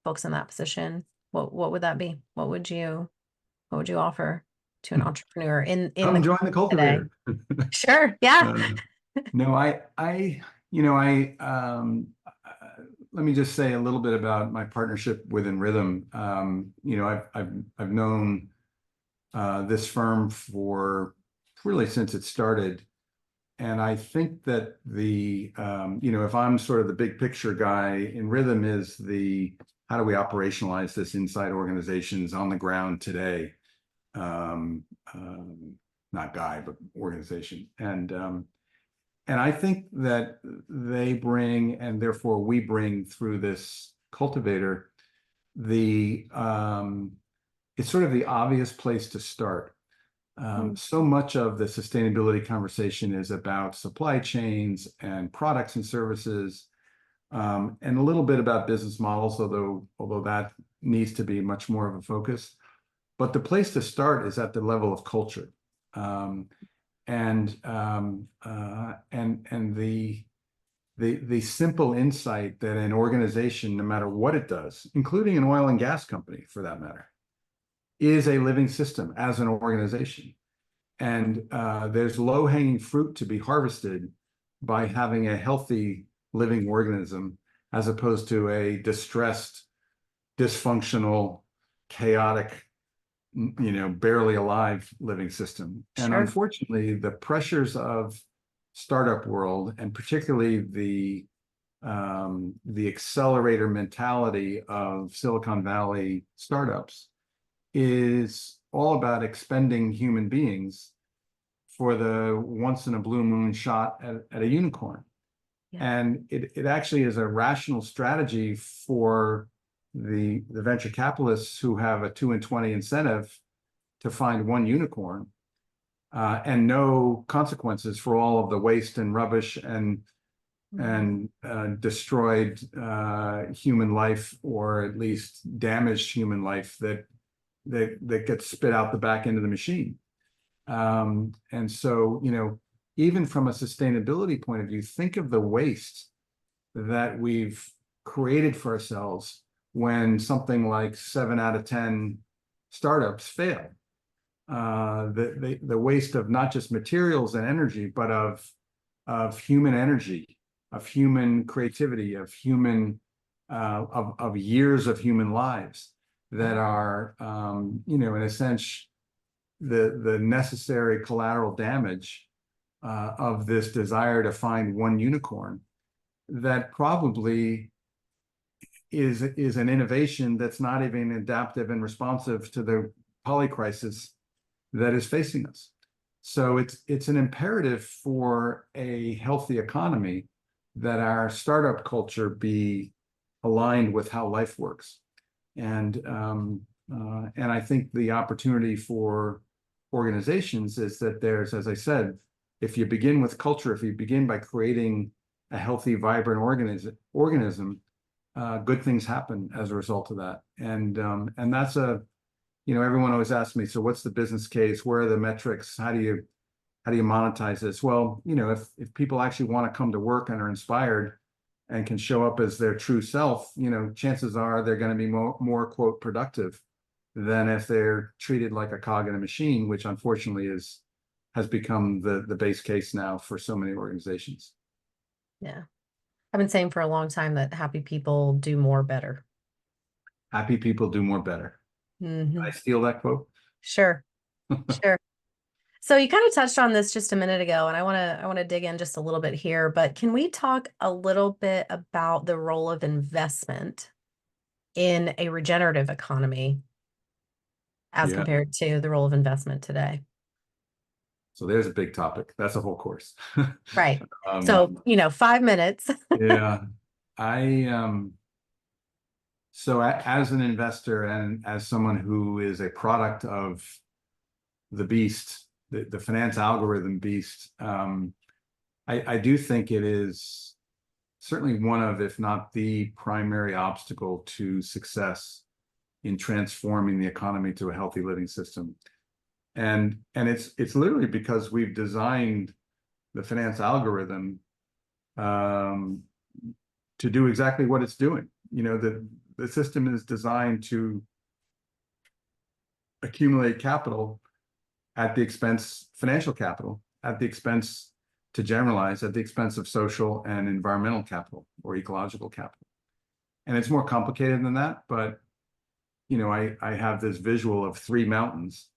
folks in that position, what would that be? What would you offer to an entrepreneur in Come the join the today? cultivator. Sure. Yeah. No, let me just say a little bit about my partnership with In Rhythm. I've known this firm for really since it started. And I think that if I'm sort of the big picture guy, In Rhythm is how do we operationalize this inside organizations on the ground today? Not guy, but organization. And I think that they bring, and therefore we bring through this cultivator, it's sort of the obvious place to start. So much of the sustainability conversation is about supply chains and products and services, and a little bit about business models, although that needs to be much more of a focus. But the place to start is at the level of culture, and the simple insight that an organization, no matter what it does, including an oil and gas company for that matter, is a living system as an organization. And there's low-hanging fruit to be harvested by having a healthy living organism as opposed to a distressed, dysfunctional, chaotic, barely alive living system. And Sure. unfortunately, the pressures of startup world, and particularly the accelerator mentality of Silicon Valley startups, is all about expending human beings for the once in a blue moon shot at a unicorn. Yeah. And it actually is a rational strategy for the venture capitalists who have a 2 in 20 incentive to find one unicorn, and no consequences for all of the waste and rubbish and destroyed human life, or at least damaged human life that gets spit out the back end of the machine. And so, even from a sustainability point of view, think of the waste that we've created for ourselves when something like 7 out of 10 startups fail. The waste of not just materials and energy, but of human energy, of human creativity, of human of years of human lives that are, in a sense, the necessary collateral damage of this desire to find one unicorn that probably is an innovation that's not even adaptive and responsive to the polycrisis that is facing us. So it's an imperative for a healthy economy that our startup culture be aligned with how life works. And I think the opportunity for organizations is that there's, as I said, if you begin with culture, if you begin by creating a healthy, vibrant organism, good things happen as a result of that. And that's everyone always asks me, so what's the business case? Where are the metrics? How do you monetize this? Well, if people actually want to come to work and are inspired and can show up as their true self, chances are they're going to be more quote productive than if they're treated like a cog in a machine, which unfortunately has become the base case now for so many organizations. Yeah. I've been saying for a long time that happy people do more better. Happy people do more better. Can I steal that quote? Sure. Sure. So you kind of touched on this just a minute ago, and I want to dig in just a little bit here, but can we talk a little bit about the role of investment in a regenerative economy as compared to the role of investment today? So there's a big topic. That's a whole course. Right. So, 5 minutes. Yeah. So as an investor and as someone who is a product of the beast, the finance algorithm beast, I do think it is certainly one of, if not the primary obstacle to success in transforming the economy to a healthy living system. And it's literally because we've designed the finance algorithm to do exactly what it's doing. The system is designed to accumulate capital at the expense, financial capital, at the expense, to generalize, at the expense of social and environmental capital or ecological capital. And it's more complicated than that, but I have this visual of 3 mountains,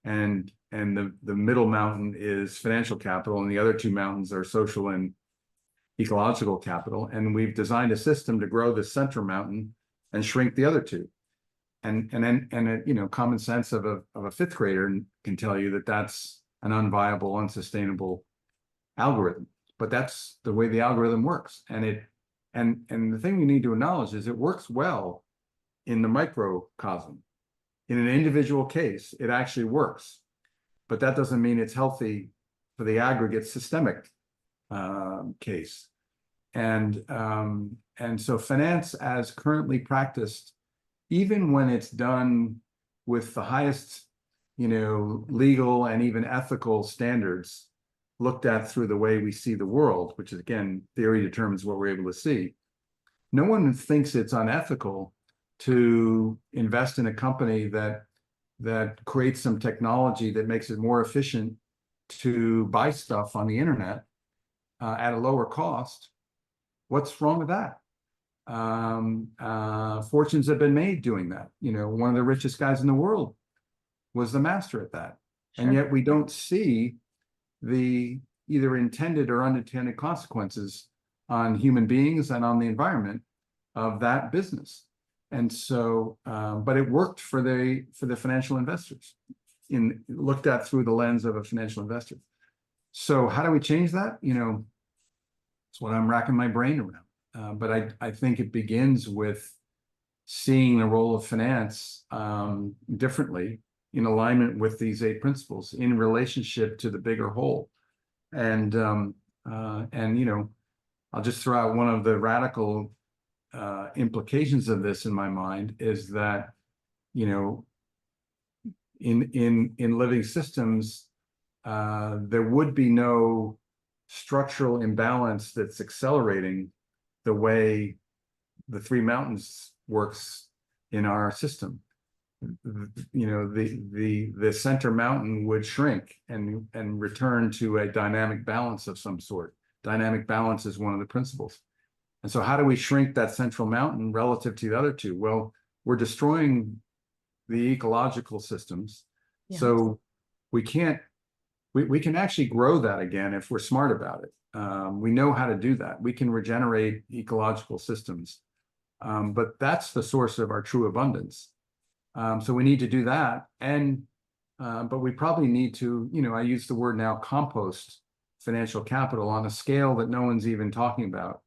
and the middle mountain is financial capital, and the other 2 mountains are social and ecological capital. And we've designed a system to grow the center mountain and shrink the other 2. And common sense of a 5th grader can tell you that that's an unviable, unsustainable algorithm. But that's the way the algorithm works. And the thing we need to acknowledge is it works well in the microcosm. In an individual case, it actually works, but that doesn't mean it's healthy for the aggregate systemic case. And so finance as currently practiced, even when it's done with the highest, legal and even ethical standards looked at through the way we see the world, which is, again, theory determines what we're able to see. No one thinks it's unethical to invest in a company that creates some technology that makes it more efficient to buy stuff on the internet at a lower cost. What's wrong with that? Fortunes have been made doing that. One of the richest guys in the world was the master at that. Sure. And yet we don't see the either intended or unintended consequences on human beings and on the environment of that business. And so, but it worked for the financial investors, looked at through the lens of a financial investor. So how do we change that? It's what I'm racking my brain around. But I think it begins with seeing the role of finance differently in alignment with these 8 principles in relationship to the bigger whole. And I'll just throw out one of the radical implications of this in my mind is that, in living systems, there would be no structural imbalance that's accelerating the way the three mountains works in our system. The center mountain would shrink and return to a dynamic balance of some sort. Dynamic balance is one of the principles. And so how do we shrink that central mountain relative to the other two? Well, we're destroying the ecological systems. Yeah. So we can actually grow that again if we're smart about it. We know how to do that. We can regenerate ecological systems. But that's the source of our true abundance. So we need to do that. But we probably need to, I use the word now, compost financial capital on a scale that no one's even talking about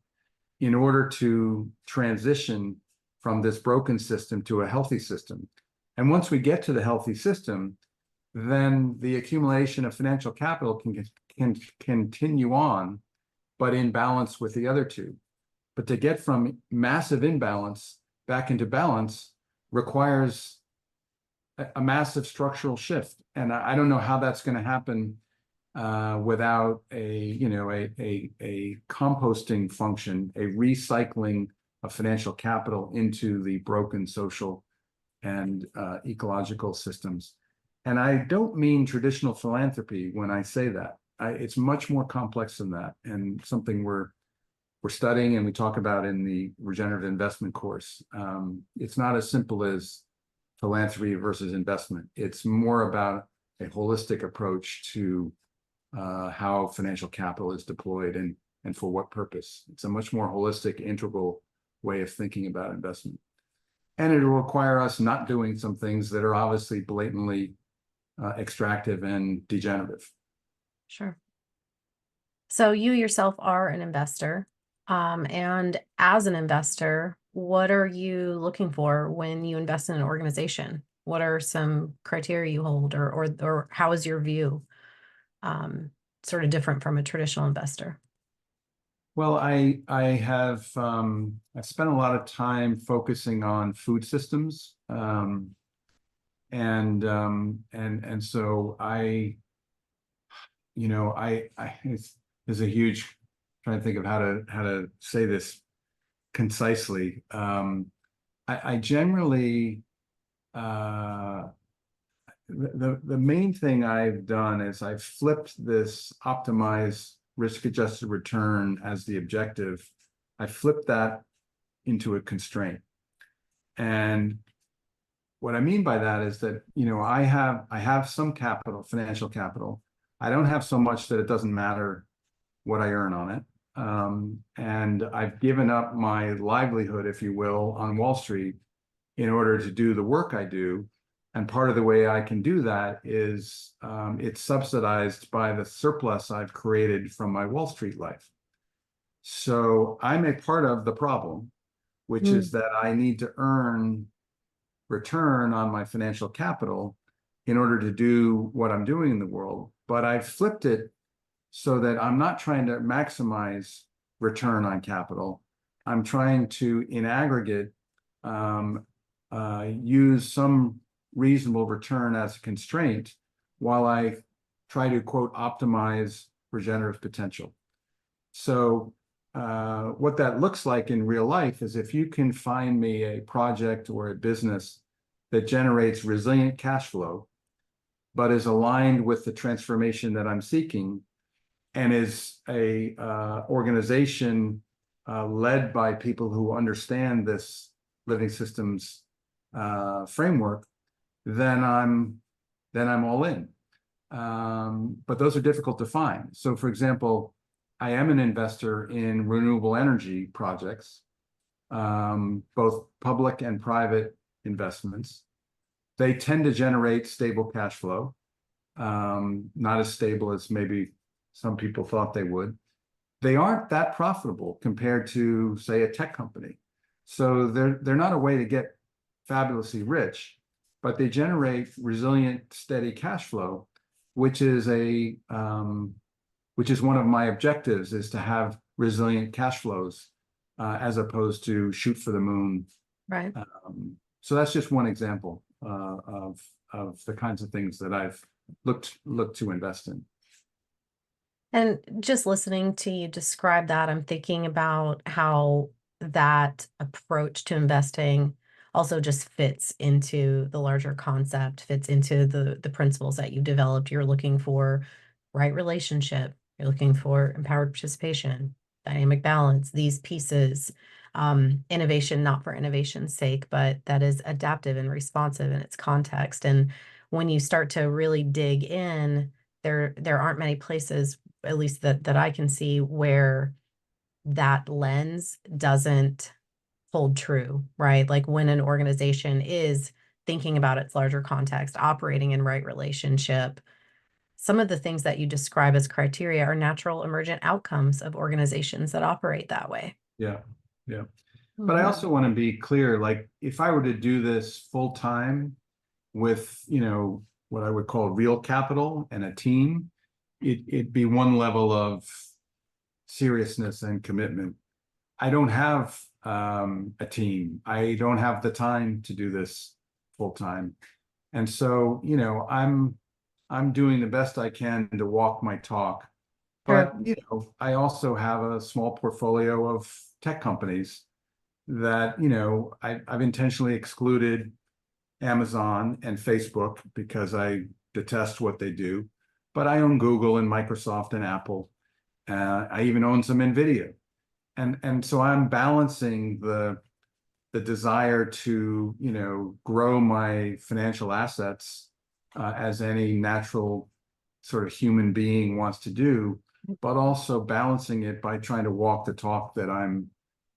in order to transition from this broken system to a healthy system. And once we get to the healthy system, then the accumulation of financial capital can continue on, but in balance with the other two. But to get from massive imbalance back into balance requires a massive structural shift. And I don't know how that's going to happen without a composting function, a recycling of financial capital into the broken social and ecological systems. And I don't mean traditional philanthropy when I say that. It's much more complex than that, and something we're studying and we talk about in the regenerative investment course. It's not as simple as philanthropy versus investment. It's more about a holistic approach to how financial capital is deployed and for what purpose. It's a much more holistic, integral way of thinking about investment. And it'll require us not doing some things that are obviously blatantly extractive and degenerative. Sure. So you yourself are an investor. And as an investor, what are you looking for when you invest in an organization? What are some criteria you hold, or how is your view sort of different from a traditional investor? Well, I have I spent a lot of time focusing on food systems, and so there's a huge, trying to think of how to say this concisely. I generally the main thing I've done is I've flipped this optimize risk-adjusted return as the objective. I flipped that into a constraint. And what I mean by that is that, I have some capital, financial capital. I don't have so much that it doesn't matter what I earn on it. And I've given up my livelihood, if you will, on Wall Street in order to do the work I do. And part of the way I can do that is it's subsidized by the surplus I've created from my Wall Street life. So I'm a part of the problem, which is that I need to earn return on my financial capital in order to do what I'm doing in the world. But I've flipped it so that I'm not trying to maximize return on capital. I'm trying to, in aggregate, use some reasonable return as a constraint while I try to, quote, optimize regenerative potential. So what that looks like in real life is if you can find me a project or a business that generates resilient cash flow, but is aligned with the transformation that I'm seeking, and is a organization led by people who understand this living systems framework, then I'm all in. But those are difficult to find. So, for example, I am an investor in renewable energy projects, both public and private investments. They tend to generate stable cash flow, not as stable as maybe some people thought they would. They aren't that profitable compared to, say, a tech company. So they're not a way to get fabulously rich, but they generate resilient, steady cash flow, which is which is one of my objectives, is to have resilient cash flows as opposed to shoot for the moon. Right. So that's just one example of the kinds of things that I've looked to invest in. And just listening to you describe that, I'm thinking about how that approach to investing also just fits into the larger concept, fits into the principles that you developed. You're looking for right relationship, you're looking for empowered participation, dynamic balance, these pieces, innovation, not for innovation's sake, but that is adaptive and responsive in its context. And when you start to really dig in, there aren't many places, at least that I can see, where that lens doesn't hold true, right? Like when an organization is thinking about its larger context, operating in right relationship, some of the things that you describe as criteria are natural emergent outcomes of organizations that operate that way. Yeah, yeah. But I also want to be clear, like if I were to do this full time with, what I would call real capital and a team, it'd be one level of seriousness and commitment. I don't have a team. I don't have the time to do this full time. And so, I'm doing the best I can to walk my talk. Sure. But, I also have a small portfolio of tech companies that, I've intentionally excluded Amazon and Facebook because I detest what they do. But I own Google and Microsoft and Apple. I even own some NVIDIA. And so I'm balancing the desire to, grow my financial assets as any natural sort of human being wants to do, but also balancing it by trying to walk the talk that I'm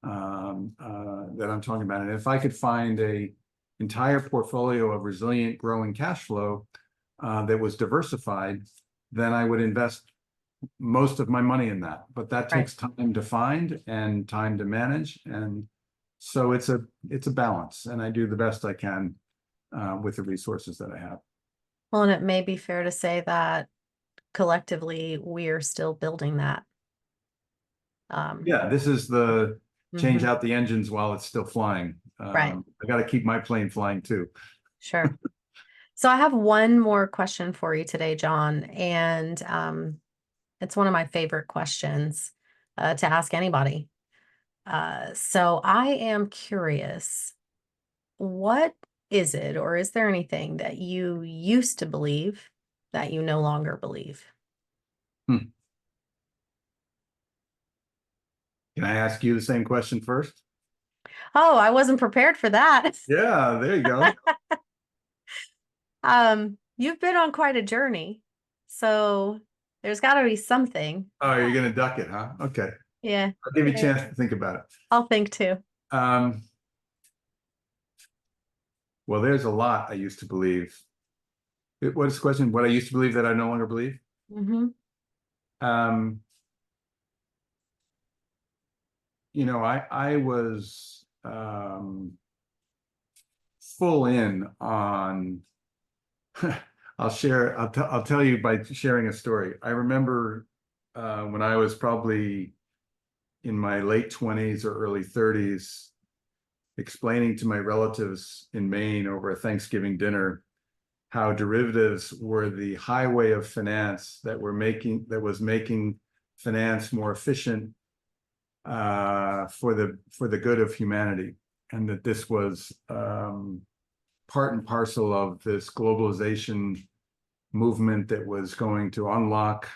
talking about. And if I could find a entire portfolio of resilient growing cash flow that was diversified, then I would invest most of my money in that. But that Right. takes time to find and time to manage. And so it's a balance, and I do the best I can with the resources that I have. Well, and it may be fair to say that collectively we are still building that. Yeah, this is the change Mhm. out the engines while it's still flying. Right. I got to keep my plane flying too. Sure. So I have one more question for you today, John, and it's one of my favorite questions to ask anybody. So I am curious, what is it, or is there anything that you used to believe that you no longer believe? Hmm. Can I ask you the same question first? Oh, I wasn't prepared for that. Yeah, there you go. You've been on quite a journey, so there's got to be something. Oh, you're gonna duck it, huh? Okay. Yeah, I'll give you a yeah, chance to think about it. I'll think too. Um, well, there's a lot I used to believe. What is the question? What I used to believe that I no longer believe? Mm-hmm. Um, I was full in on I'll tell you by sharing a story. I remember when I was probably in my late 20s or early 30s, explaining to my relatives in Maine over a Thanksgiving dinner how derivatives were the highway of finance that was making finance more efficient for the good of humanity, and that this was part and parcel of this globalization movement that was going to unlock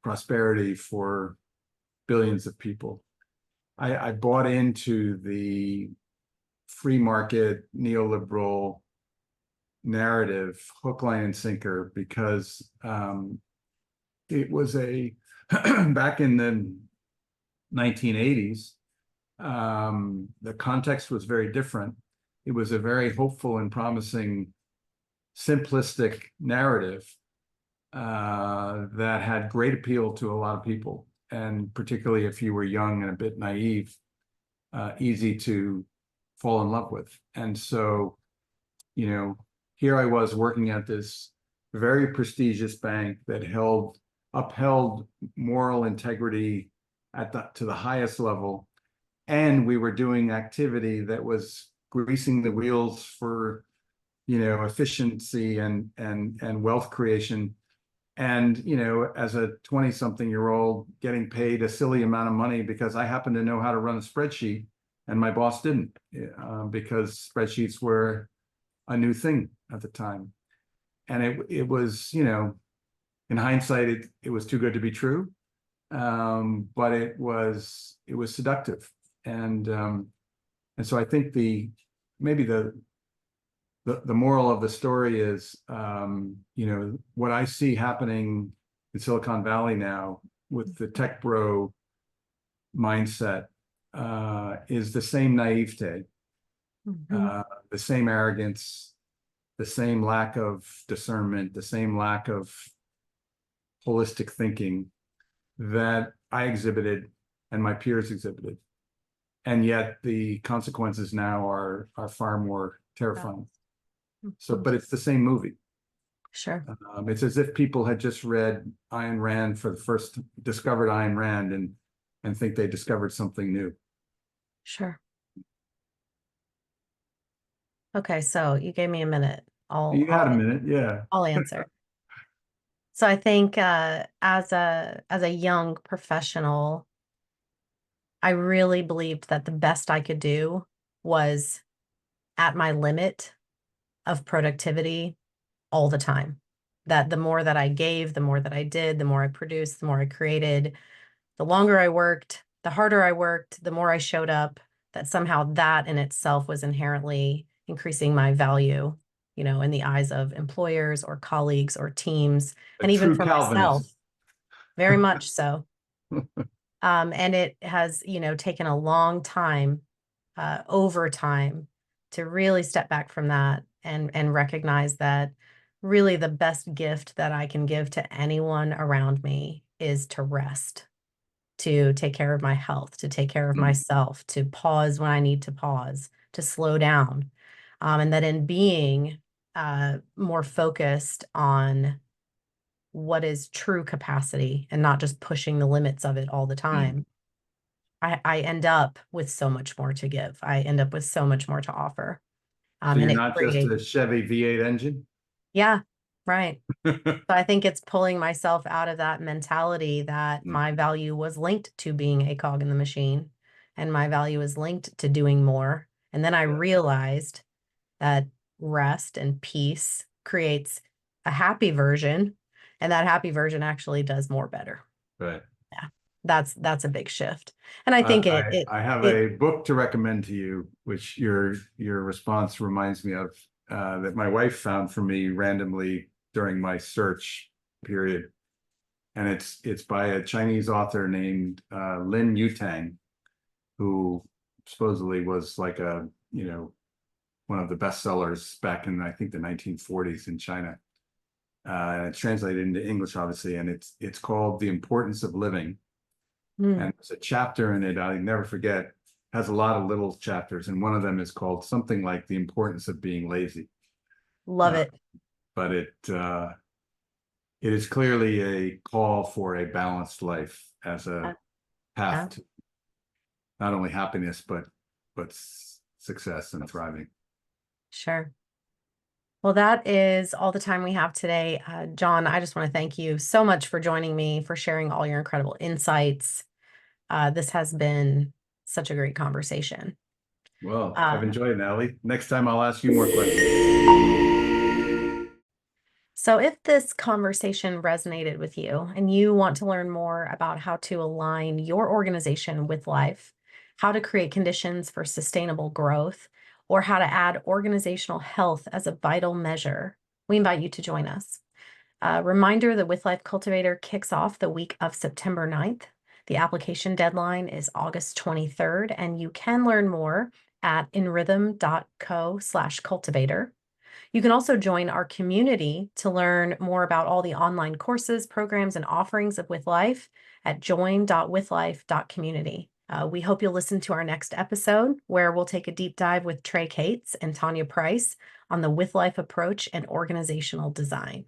prosperity for billions of people. I bought into the free market neoliberal narrative hook, line, and sinker because it was back in the 1980s, the context was very different. It was a very hopeful and promising simplistic narrative that had great appeal to a lot of people, and particularly if you were young and a bit naive, easy to fall in love with. And so, here I was working at this very prestigious bank that upheld moral integrity to the highest level, and we were doing activity that was greasing the wheels for efficiency and wealth creation. And as a 20-something-year-old getting paid a silly amount of money because I happen to know how to run a spreadsheet and my boss didn't, because spreadsheets were a new thing at the time. And it was, in hindsight, it was too good to be true. But it was seductive. And so I think maybe the moral of the story is, what I see happening in Silicon Valley now with the tech bro mindset, is the same naivete, the same arrogance, the same lack of discernment, the same lack of holistic thinking that I exhibited and my peers exhibited. And yet the consequences now are far more terrifying. So, but it's the same movie. Sure. It's as if people had just read Ayn Rand discovered Ayn Rand and think they discovered something new. Sure. Okay, so you gave me a minute. You had a minute, yeah. I'll answer. So I think as a young professional, I really believed that the best I could do was at my limit of productivity all the time. That the more that I gave, the more that I did, the more I produced, the more I created, the longer I worked, the harder I worked, the more I showed up, that somehow that in itself was inherently increasing my value, in the eyes of employers or colleagues or teams, and even true for myself, Calvinist. very much so. And it has, taken a long time, over time, to really step back from that and recognize that really the best gift that I can give to anyone around me is to rest, to take care of my health, to take care of myself, to pause when I need to pause, to slow down. And that in being more focused on what is true capacity and not just pushing the limits of it all the time, I end up with so much more to give. I end up with so much more to offer. So And you're it not just creates, a Chevy V8 engine? yeah, right. So I think it's pulling myself out of that mentality that my value was linked to being a cog in the machine, and my value is linked to doing more. And then I realized that rest and peace creates a happy version, and that happy version actually does more better. Right. Yeah, that's a big shift. And I think I have a book to recommend to you, which your response reminds me of, that my wife found for me randomly during my search period. And it's by a Chinese author named Lin Yutang, who supposedly was like one of the bestsellers back in, I think, the 1940s in China. It's translated into English, obviously, and it's called The Importance of Living. And there's a chapter in it I never forget, has a lot of little chapters, and one of them is called something like The Importance of Being Lazy. Love it. But it is clearly a call for a balanced life as a path to not only happiness, but success and thriving. Sure. Well, that is all the time we have today. John, I just want to thank you so much for joining me, for sharing all your incredible insights. This has been such a great conversation. Well, I've enjoyed it, Natalie. Next time I'll ask you more questions. So if this conversation resonated with you and you want to learn more about how to align your organization with life, how to create conditions for sustainable growth, or how to add organizational health as a vital measure, we invite you to join us. Reminder that With Life Cultivator kicks off the week of September 9th. The application deadline is August 23rd, and you can learn more at inrhythm.co/cultivator. You can also join our community to learn more about all the online courses, programs, and offerings of With Life at join.withlife.community. We hope you'll listen to our next episode, where we'll take a deep dive with Trey Cates and Tanya Price on the With Life approach and organizational design.